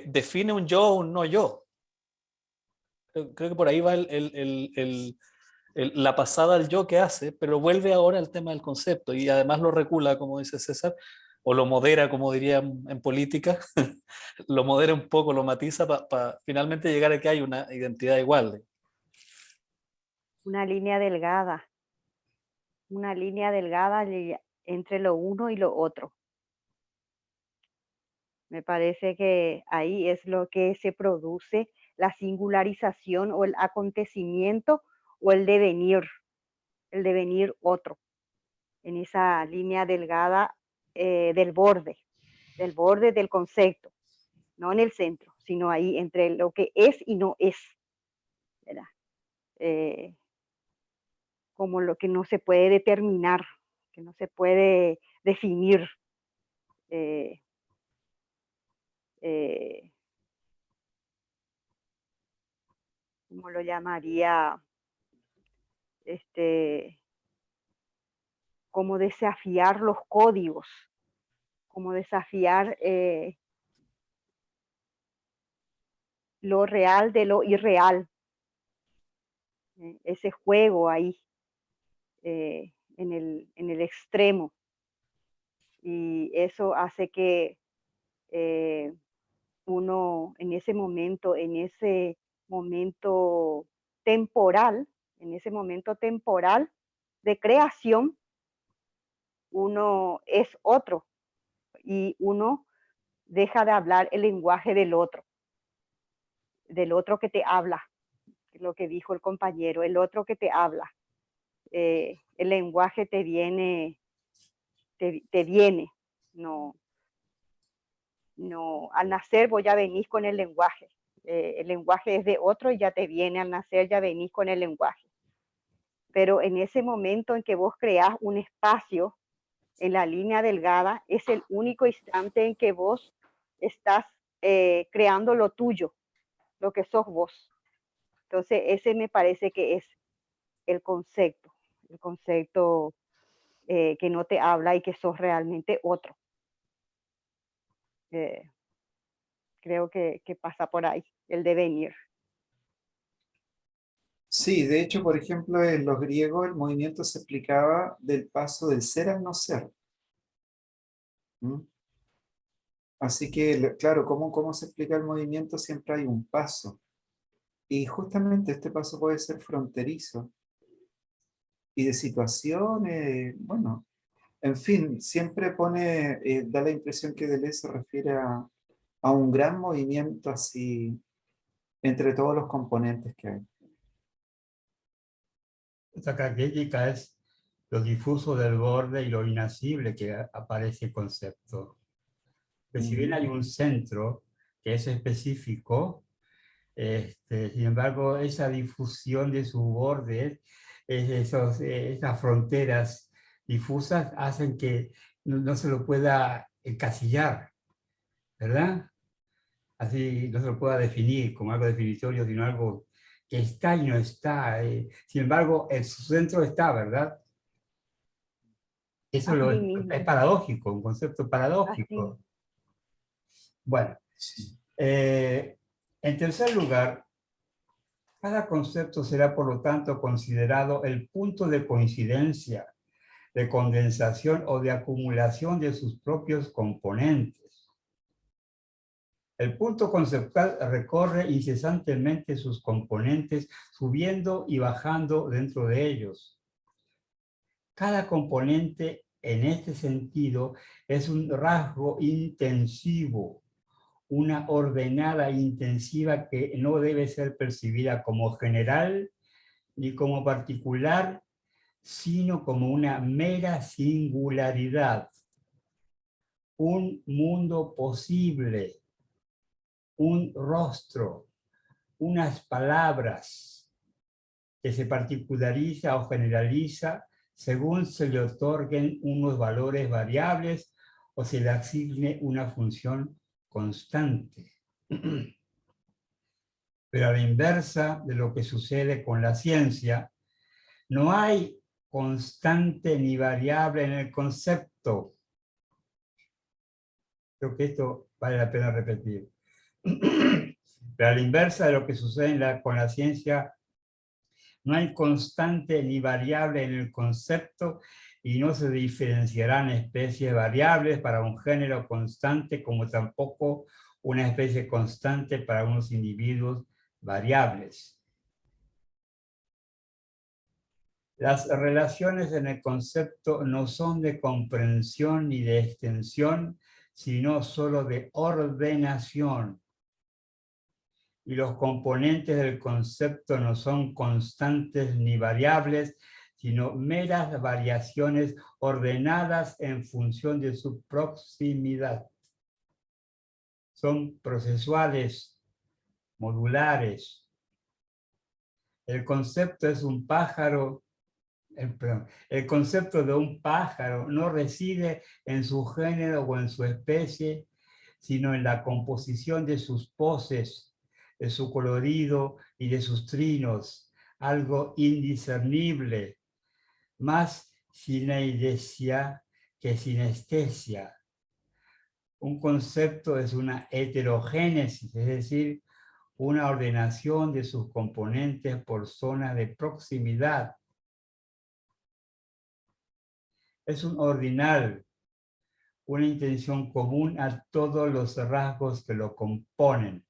define un yo o un no yo. Creo que por ahí va la pasada al yo que hace, pero vuelve ahora al tema del concepto y además lo recula, como dice César, o lo modera, como dirían en política, lo modera un poco, lo matiza para finalmente llegar a que hay una identidad igual. Una línea delgada entre lo uno y lo otro. Me parece que ahí es lo que se produce la singularización o el acontecimiento o el devenir otro, en esa línea delgada del borde del concepto, no en el centro, sino ahí entre lo que es y no es, ¿verdad? Como lo que no se puede determinar, que no se puede definir. ¿Cómo lo llamaría? Como desafiar los códigos, como desafiar lo real de lo irreal. Ese juego ahí, en el extremo. Y eso hace que uno en ese momento temporal, de creación, uno es otro y uno deja de hablar el lenguaje del otro que te habla, lo que dijo el compañero, el otro que te habla. El lenguaje te viene, no, al nacer vos ya venís con el lenguaje. El lenguaje es de otro y ya te viene al nacer, ya venís con el lenguaje. Pero en ese momento en que vos creás un espacio en la línea delgada, es el único instante en que vos estás creando lo tuyo, lo que sos vos. Entonces, ese me parece que es el concepto que no te habla y que sos realmente otro. Creo que pasa por ahí, el devenir. Sí, de hecho, por ejemplo, en los griegos el movimiento se explicaba del paso del ser al no ser. ¿Mm? Así que, claro, ¿cómo se explica el movimiento? Siempre hay un paso. Y justamente este paso puede ser fronterizo. Y de situaciones, bueno, en fin, siempre da la impresión que Deleuze se refiere a un gran movimiento así entre todos los componentes que hay. Esta característica es lo difuso del borde y lo inacible que aparece el concepto. Pues si bien hay un centro que es específico, sin embargo, esa difusión de sus bordes, esas fronteras difusas hacen que no se lo pueda encasillar, ¿verdad? Así no se lo pueda definir como algo definitorio, sino algo que está y no está. Sin embargo, en su centro está, ¿verdad? Eso es paradójico, un concepto paradójico. Así. Bueno, en tercer lugar, cada concepto será, por lo tanto, considerado el punto de coincidencia, de condensación o de acumulación de sus propios componentes. El punto conceptual recorre incesantemente sus componentes, subiendo y bajando dentro de ellos. Cada componente, en este sentido, es un rasgo intensivo, una ordenada intensiva que no debe ser percibida como general ni como particular, sino como una mera singularidad, un mundo posible, un rostro, unas palabras que se particulariza o generaliza según se le otorguen unos valores variables o se le asigne una función constante. Pero a la inversa de lo que sucede con la ciencia, no hay constante ni variable en el concepto. Creo que esto vale la pena repetir. Pero a la inversa de lo que sucede con la ciencia, no hay constante ni variable en el concepto y no se diferenciarán especies variables para un género constante como tampoco una especie constante para unos individuos variables. Las relaciones en el concepto no son de comprensión ni de extensión, sino solo de ordenación. Y los componentes del concepto no son constantes ni variables, sino meras variaciones ordenadas en función de su proximidad. Son procesuales, modulares. El concepto es un pájaro, el concepto de un pájaro no reside en su género o en su especie, sino en la composición de sus poses, de su colorido y de sus trinos, algo indiscernible, más cineidesia que sinestesia. Un concepto es una heterogénesis, es decir, una ordenación de sus componentes por zona de proximidad. Es un ordinal, una intención común a todos los rasgos que lo componen.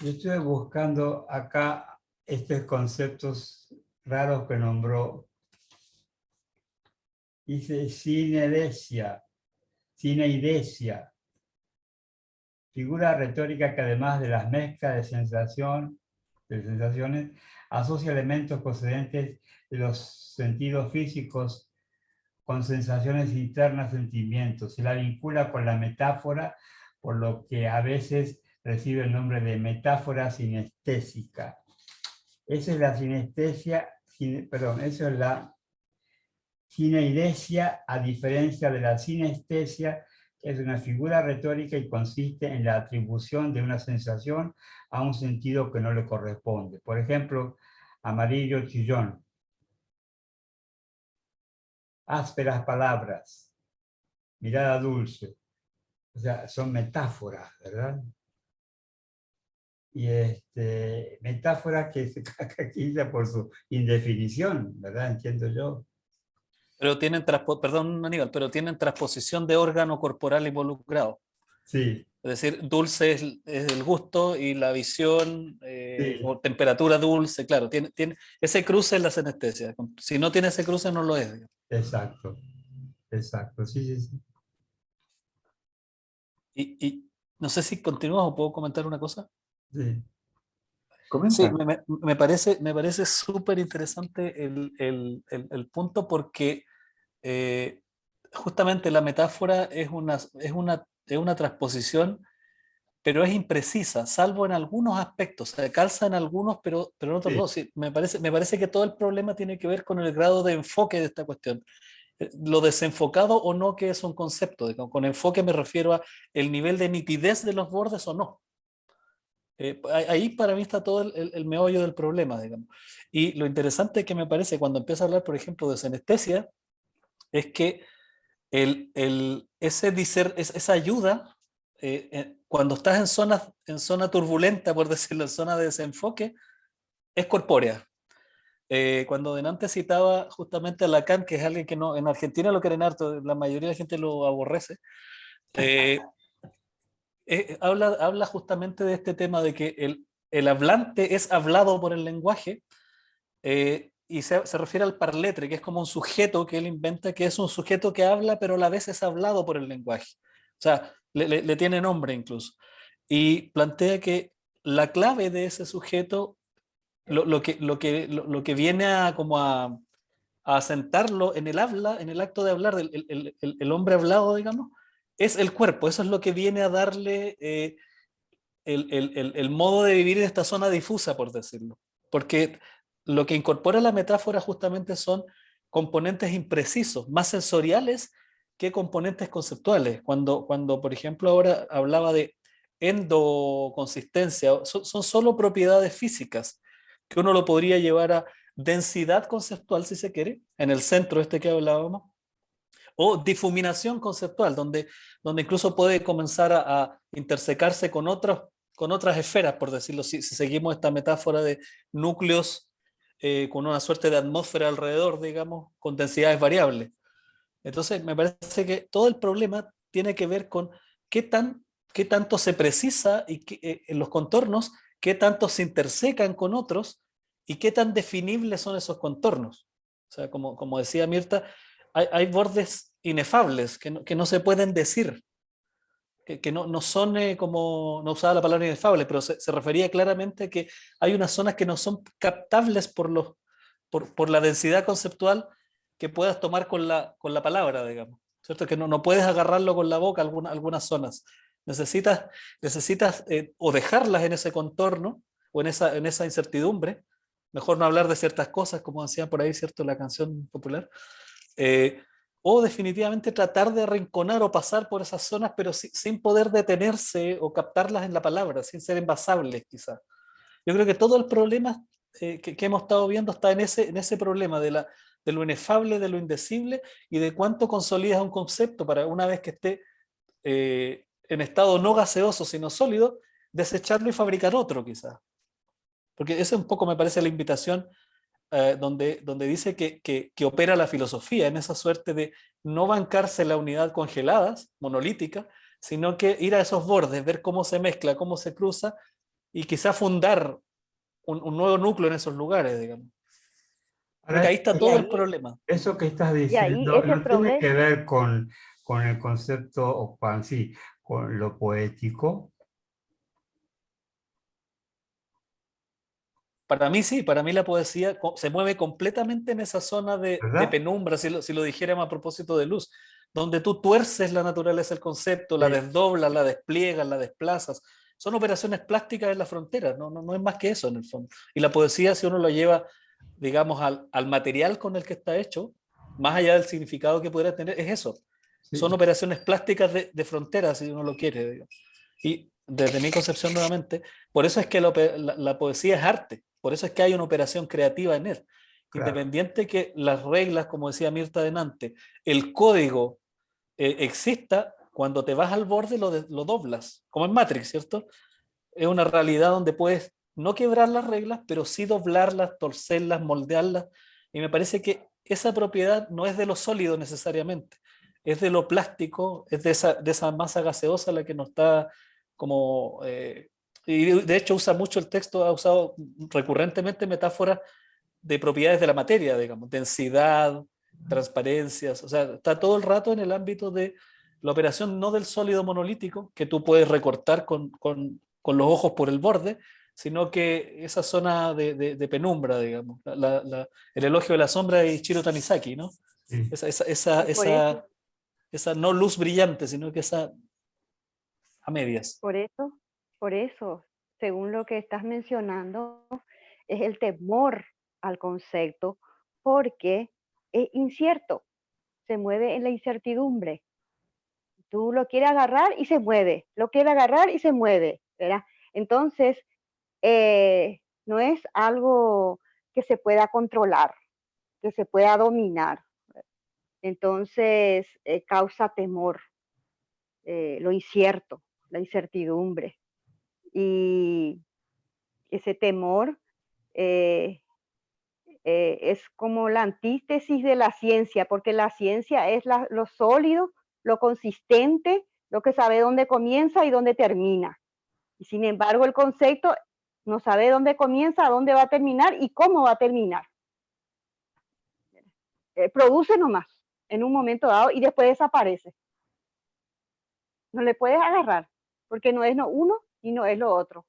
Yo estoy buscando acá estos conceptos raros que nombró. Dice cineidesia, figura retórica que además de las mezclas de sensaciones, asocia elementos procedentes de los sentidos físicos con sensaciones internas, sentimientos. Se la vincula con la metáfora, por lo que a veces recibe el nombre de metáfora sinestésica. Esa es la sinestesia, esa es la cineidesia, a diferencia de la sinestesia, que es una figura retórica y consiste en la atribución de una sensación a un sentido que no le corresponde. Por ejemplo, amarillo chillón. Ásperas palabras. Mirada dulce. O sea, son metáforas, ¿verdad? Y metáforas que se caracterizan por su indefinición, ¿verdad? Entiendo yo. Pero tienen, perdón Aníbal, pero tienen transposición de órgano corporal involucrado. Sí. Es decir, dulce es el gusto y la visión, Sí. o temperatura dulce, claro, tiene, ese cruce es la sinestesia. Si no tiene ese cruce, no lo es. Digamos. Exacto, exacto, sí, sí, sí. Y no sé si continúas o puedo comentar una cosa. Sí. Comenta. Sí, me parece súper interesante el punto porque justamente la metáfora es una transposición, pero es imprecisa, salvo en algunos aspectos, se calza en algunos, pero en otros Sí. no. Sí, me parece que todo el problema tiene que ver con el grado de enfoque de esta cuestión. Lo desenfocado o no que es un concepto. Con enfoque me refiero a el nivel de nitidez de los bordes o no. Ahí para mí está todo el meollo del problema, digamos. Y lo interesante que me parece cuando empiezo a hablar, por ejemplo, de sinestesia, es que esa ayuda, cuando estás en zona turbulenta, por decirlo, en zona de desenfoque, es corpórea. Cuando delante citaba justamente a Lacan, que es alguien que no, en Argentina lo quieren harto, la mayoría de la gente lo aborrece, habla justamente de este tema de que el hablante es hablado por el lenguaje, y se refiere al parletre, que es como un sujeto que él inventa, que es un sujeto que habla, pero a la vez es hablado por el lenguaje. O sea, le tiene nombre incluso. Y plantea que la clave de ese sujeto, lo que viene a asentarlo en el habla, en el acto de hablar, el hombre hablado, digamos, es el cuerpo. Eso es lo que viene a darle el modo de vivir en esta zona difusa, por decirlo. Porque lo que incorpora la metáfora justamente son componentes imprecisos, más sensoriales que componentes conceptuales. Cuando por ejemplo, ahora hablaba de endoconsistencia, son solo propiedades físicas que uno lo podría llevar a densidad conceptual, si se quiere, en el centro que hablábamos, O difuminación conceptual, donde incluso puede comenzar a intersecarse con otras esferas, por decirlo, si seguimos esta metáfora de núcleos con una suerte de atmósfera alrededor, digamos, con densidades variables. Entonces, me parece que todo el problema tiene que ver con qué tanto se precisa y en los contornos, qué tanto se intersecan con otros y qué tan definibles son esos contornos. O sea, como decía Mirta, hay bordes inefables que no se pueden decir, que no son como, no usaba la palabra inefable, pero se refería claramente a que hay unas zonas que no son captables por la densidad conceptual que puedas tomar con la palabra, digamos. ¿Cierto? Que no puedes agarrarlo con la boca algunas zonas. Necesitas o dejarlas en ese contorno o en esa incertidumbre. Mejor no hablar de ciertas cosas, como decía por ahí, ¿cierto? La canción popular. O definitivamente tratar de arrinconar o pasar por esas zonas, pero sin poder detenerse o captarlas en la palabra, sin ser envasables quizás. Yo creo que todo el problema que hemos estado viendo está en ese problema de lo inefable, de lo indecible y de cuánto consolidas un concepto para una vez que esté en estado no gaseoso, sino sólido, desecharlo y fabricar otro quizás. Porque esa un poco me parece la invitación donde dice que opera la filosofía, en esa suerte de no bancarse la unidad congeladas, monolítica, sino que ir a esos bordes, ver cómo se mezcla, cómo se cruza, y quizá fundar un nuevo núcleo en esos lugares, digamos. Creo que Ahora, ahí está Y todo el ahí, problema. eso que estás y ahí diciendo ese no tiene problema, que ver con el concepto, o sí, con lo poético. Para mí sí, para mí la poesía se mueve completamente en esa zona de ¿Verdad? penumbra, si lo dijéramos a propósito de luz, donde tú tuerces la naturaleza del concepto, la Sí, desdoblas, la despliegas, la desplazas. Son operaciones plásticas en la frontera, no es más que eso en el fondo. Y la poesía, si uno lo lleva, digamos, al material con el que está hecho, más allá del significado que pudiera tener, es eso. sí, Son operaciones plásticas de frontera, si uno lo quiere, digamos. Y desde mi concepción nuevamente, por eso es que la poesía es arte, por eso es que hay una operación creativa en él. claro. Independiente que las reglas, como decía Mirta delante, el código exista, cuando te vas al borde lo doblas, como en Matrix, ¿cierto? Es una realidad donde puedes no quebrar las reglas, pero sí doblarlas, torcerlas, moldearlas. Y me parece que esa propiedad no es de lo sólido necesariamente, es de lo plástico, es de esa masa gaseosa la que nos está como... y de hecho usa mucho el texto, ha usado recurrentemente metáforas de propiedades de la materia, digamos, densidad, transparencias, o sea, está todo el rato en el ámbito de la operación no del sólido monolítico, que tú puedes recortar con los ojos por el borde, sino que esa zona de penumbra, digamos, el elogio de la sombra de Ichiro Tanizaki, ¿no? Sí. Esa, esa, esa, y por eso, esa, esa no luz brillante, sino que esa a medias. por eso, por eso, según lo que estás mencionando, es el temor al concepto, porque es incierto, se mueve en la incertidumbre. Tú lo quieres agarrar y se mueve, lo quieres agarrar y se mueve, ¿verdad? Entonces, no es algo que se pueda controlar, que se pueda dominar. Entonces, causa temor, lo incierto, la incertidumbre. Y ese temor eh, es como la antítesis de la ciencia, porque la ciencia es lo sólido, lo consistente, lo que sabe dónde comienza y dónde termina. Y sin embargo, el concepto no sabe dónde comienza, dónde va a terminar y cómo va a terminar. Produce nomás en un momento dado y después desaparece. No le puedes agarrar, porque no es lo uno y no es lo otro.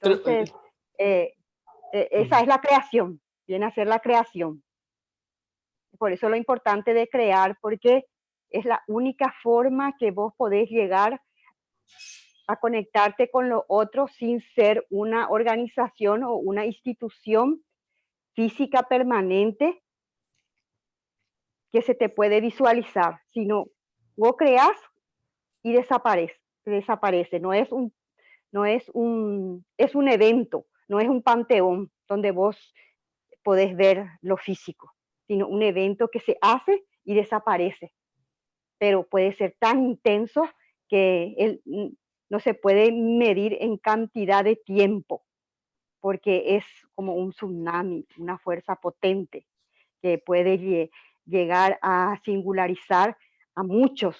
Pero, Entonces, esa es la creación, viene a ser la creación. Por eso lo importante de crear, porque es la única forma que vos podés llegar a conectarte con lo otro sin ser una organización o una institución física permanente que se te puede visualizar, sino vos creas y desaparece. Es un evento, no es un panteón donde vos podés ver lo físico, sino un evento que se hace y desaparece. Pero puede ser tan intenso que no se puede medir en cantidad de tiempo, porque es como un tsunami, una fuerza potente que puede llegar a singularizar a muchos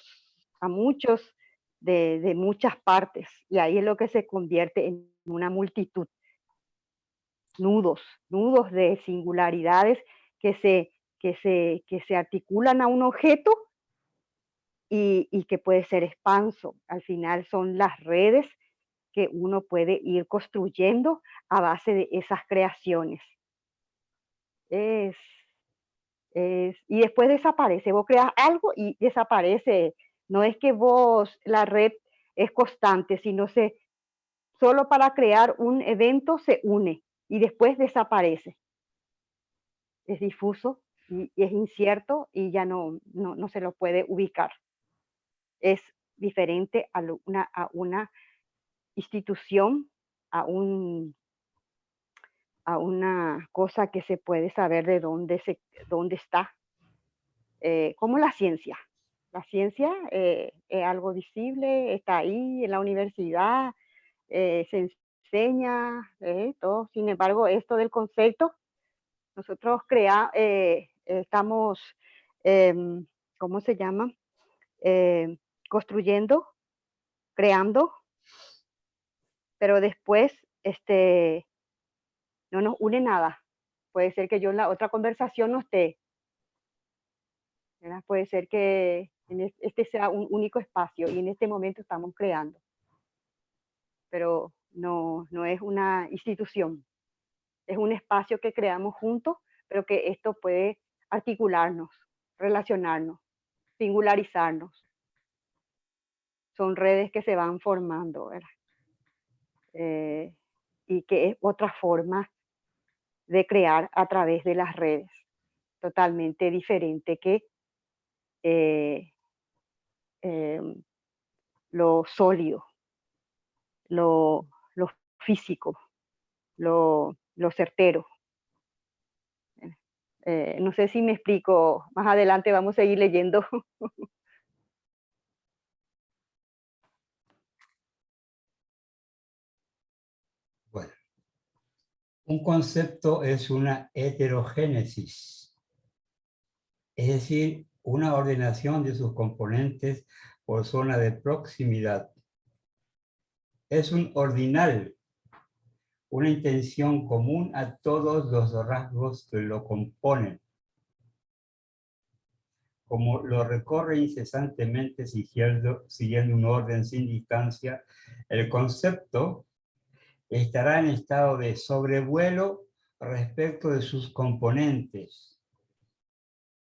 de muchas partes. Y ahí es lo que se convierte en una multitud. Nudos de singularidades que se articulan a un objeto y que puede ser expanso. Al final son las redes que uno puede ir construyendo a base de esas creaciones. Y después desaparece. Vos creas algo y desaparece. No es que la red es constante, sino solo para crear un evento se une y después desaparece. Es difuso y es incierto y ya no se lo puede ubicar. Es diferente a una institución, a una cosa que se puede saber de dónde está, como la ciencia. La ciencia es algo visible, está ahí en la universidad, se enseña, todo. Sin embargo, esto del concepto, nosotros estamos, ¿cómo se llama? Construyendo, creando, pero después no nos une nada. Puede ser que yo en la otra conversación no esté, ¿verdad? Puede ser que este sea un único espacio y en este momento estamos creando, pero no es una institución, es un espacio que creamos juntos, pero que esto puede articularnos, relacionarnos, singularizarnos. Son redes que se van formando, ¿verdad? Y que es otra forma de crear a través de las redes, totalmente diferente que lo sólido, lo físico, lo certero. No sé si me explico, más adelante vamos a seguir leyendo. Bueno, un concepto es una heterogénesis, es decir, una ordenación de sus componentes por zona de proximidad. Es un ordinal, una intención común a todos los rasgos que lo componen. Como lo recorre incesantemente siguiendo un orden sin distancia, el concepto estará en estado de sobrevuelo respecto de sus componentes.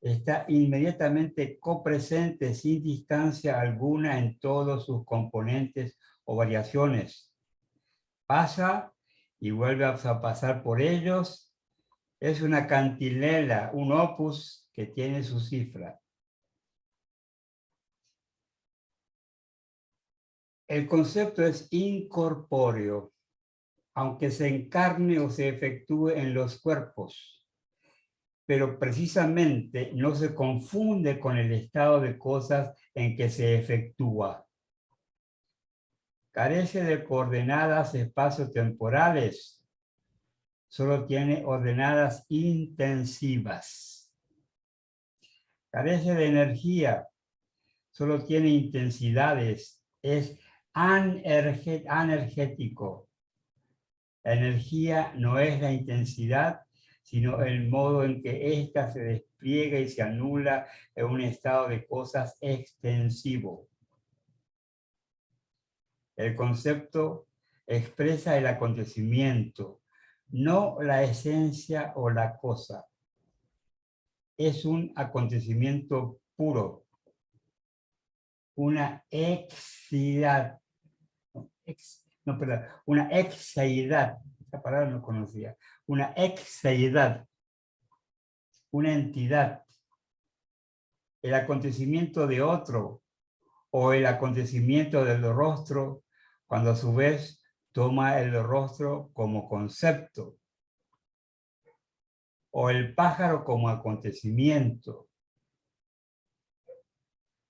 Está inmediatamente copresente sin distancia alguna en todos sus componentes o variaciones. Pasa y vuelve a pasar por ellos. Es una cantilena, un opus que tiene su cifra. El concepto es incorpóreo, aunque se encarne o se efectúe en los cuerpos, pero precisamente no se confunde con el estado de cosas en que se efectúa. Carece de coordenadas espacio-temporales, solo tiene ordenadas intensivas. Carece de energía, solo tiene intensidades, es anergético. La energía no es la intensidad, sino el modo en que ésta se despliega y se anula en un estado de cosas extensivo. El concepto expresa el acontecimiento, no la esencia o la cosa. Es un acontecimiento puro, una exidad, una exeidad, esa palabra no conocía, una exeidad, una entidad, el acontecimiento de otro o el acontecimiento del rostro, cuando a su vez toma el rostro como concepto. o el pájaro como acontecimiento.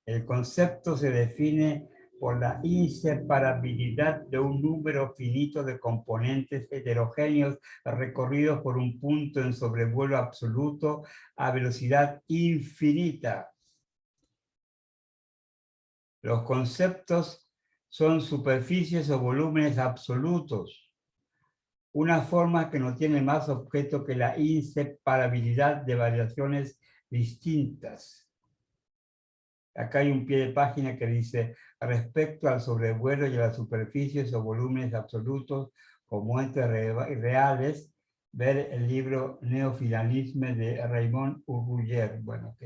El concepto se define por la inseparabilidad de un número finito de componentes heterogéneos recorridos por un punto en sobrevuelo absoluto a velocidad infinita. Los conceptos son superficies o volúmenes absolutos, una forma que no tiene más objeto que la inseparabilidad de variaciones distintas. Acá hay un pie de página que dice, respecto al sobrevuelo y a las superficies o volúmenes absolutos como entes reales, ver el libro Neofinalisme de Raymond Urruyer. Bueno, ok.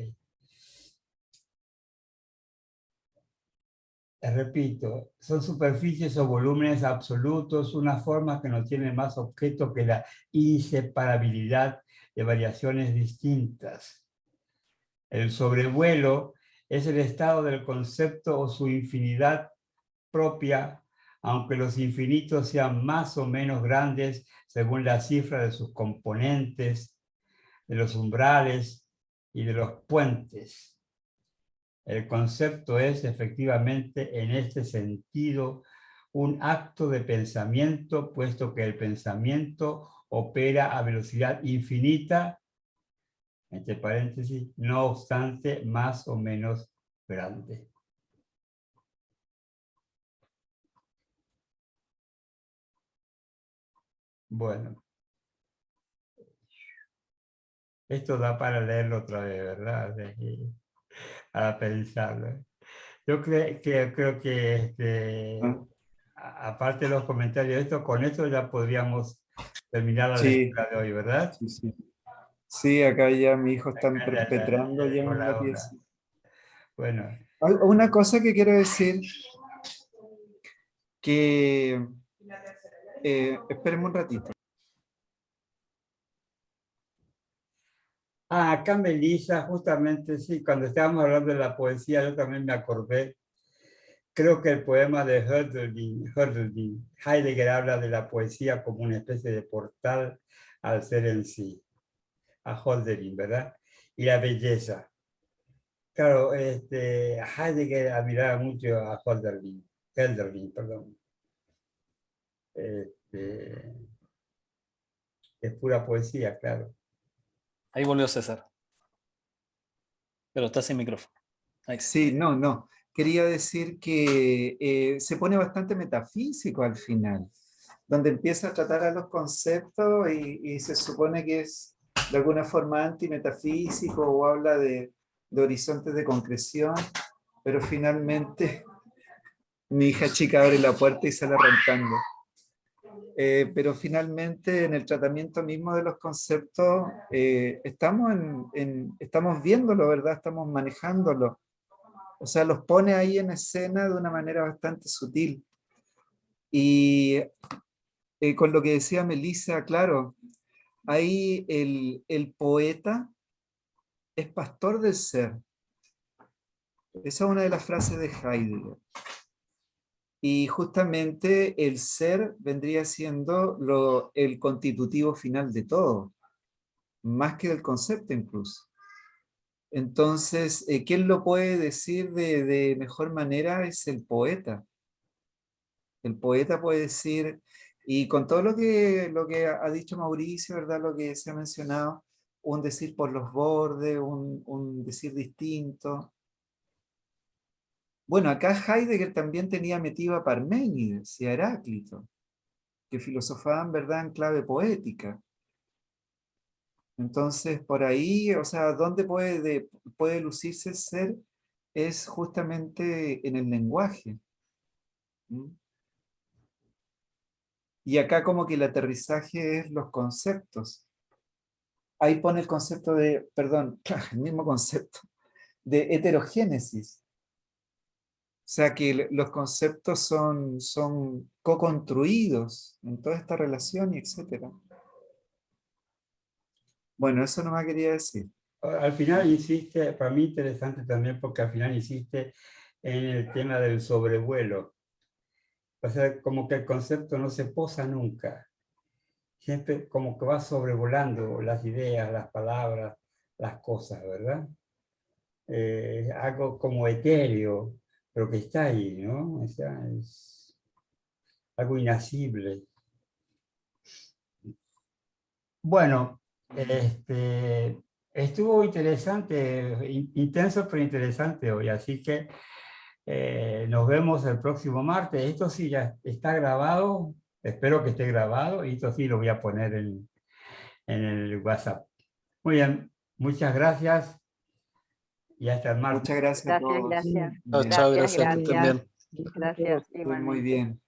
Repito, son superficies o volúmenes absolutos, una forma que no tiene más objeto que la inseparabilidad de variaciones distintas. El sobrevuelo es el estado del concepto o su infinidad propia, aunque los infinitos sean más o menos grandes según la cifra de sus componentes, de los umbrales y de los puentes. El concepto es efectivamente en este sentido un acto de pensamiento, puesto que el pensamiento opera a velocidad infinita, entre paréntesis, no obstante más o menos grande. Bueno, esto da para leerlo otra vez, ¿verdad? Para pensarlo. Yo creo que aparte de los comentarios de esto, con esto ya podríamos terminar la Sí, lectura de hoy, ¿verdad? sí, sí. Sí, acá ya mi hijo está Ya perpetrando ya llegó en la la hora. pieza. Bueno, Una cosa que quiero decir, que espérenme un ratito. acá Melissa, justamente sí, cuando estábamos hablando de la poesía, yo también me acordé. Creo que el poema de Hölderlin, Heidegger habla de la poesía como una especie de portal al ser en sí, a Hölderlin, ¿verdad? Y la belleza. Claro, Heidegger admiraba mucho a Hölderlin, perdón. Es pura poesía, claro. Ahí volvió César. Pero está sin micrófono. Ahí. Sí, no. Quería decir que se pone bastante metafísico al final, donde empieza a tratar a los conceptos y se supone que es de alguna forma antimetafísico o habla de horizontes de concreción, pero finalmente mi hija chica abre la puerta y sale arrancando. Pero finalmente en el tratamiento mismo de los conceptos estamos viéndolo, ¿verdad? Estamos manejándolo. O sea, los pone ahí en escena de una manera bastante sutil. Y con lo que decía Melissa, claro, ahí el poeta es pastor del ser. Esa es una de las frases de Heidegger. Y justamente el ser vendría siendo el constitutivo final de todo, más que del concepto incluso. Entonces, ¿quién lo puede decir de mejor manera? Es el poeta. El poeta puede decir, y con todo lo que ha dicho Mauricio, ¿verdad? Lo que se ha mencionado, un decir por los bordes, un decir distinto. Bueno, acá Heidegger también tenía metido a Parménides y a Heráclito, que filosofaban, ¿verdad?, en clave poética. Entonces, por ahí, o sea, ¿dónde puede lucirse el ser? Es justamente en el lenguaje. ¿Mm? Y acá como que el aterrizaje es los conceptos. Ahí pone el concepto de, perdón, el mismo concepto, de heterogénesis. O sea que los conceptos son co-construidos en toda esta relación y etcétera. Bueno, eso no me quería decir. Al final insiste, para mí interesante también porque al final insiste en el tema del sobrevuelo. O sea, como que el concepto no se posa nunca, siempre como que va sobrevolando las ideas, las palabras, las cosas, ¿verdad? Algo como etéreo, pero que está ahí, ¿no? O sea, es algo inacible. Bueno, estuvo interesante, intenso pero interesante hoy, así que nos vemos el próximo martes. Esto sí ya está grabado, espero que esté grabado, y esto sí lo voy a poner en el WhatsApp. Muy bien, muchas gracias y hasta el martes. Muchas gracias a Gracias, todos. gracias. Bien. Chao, Gracias, gracias a ti gracias. también. Gracias, Estén muy igualmente. bien.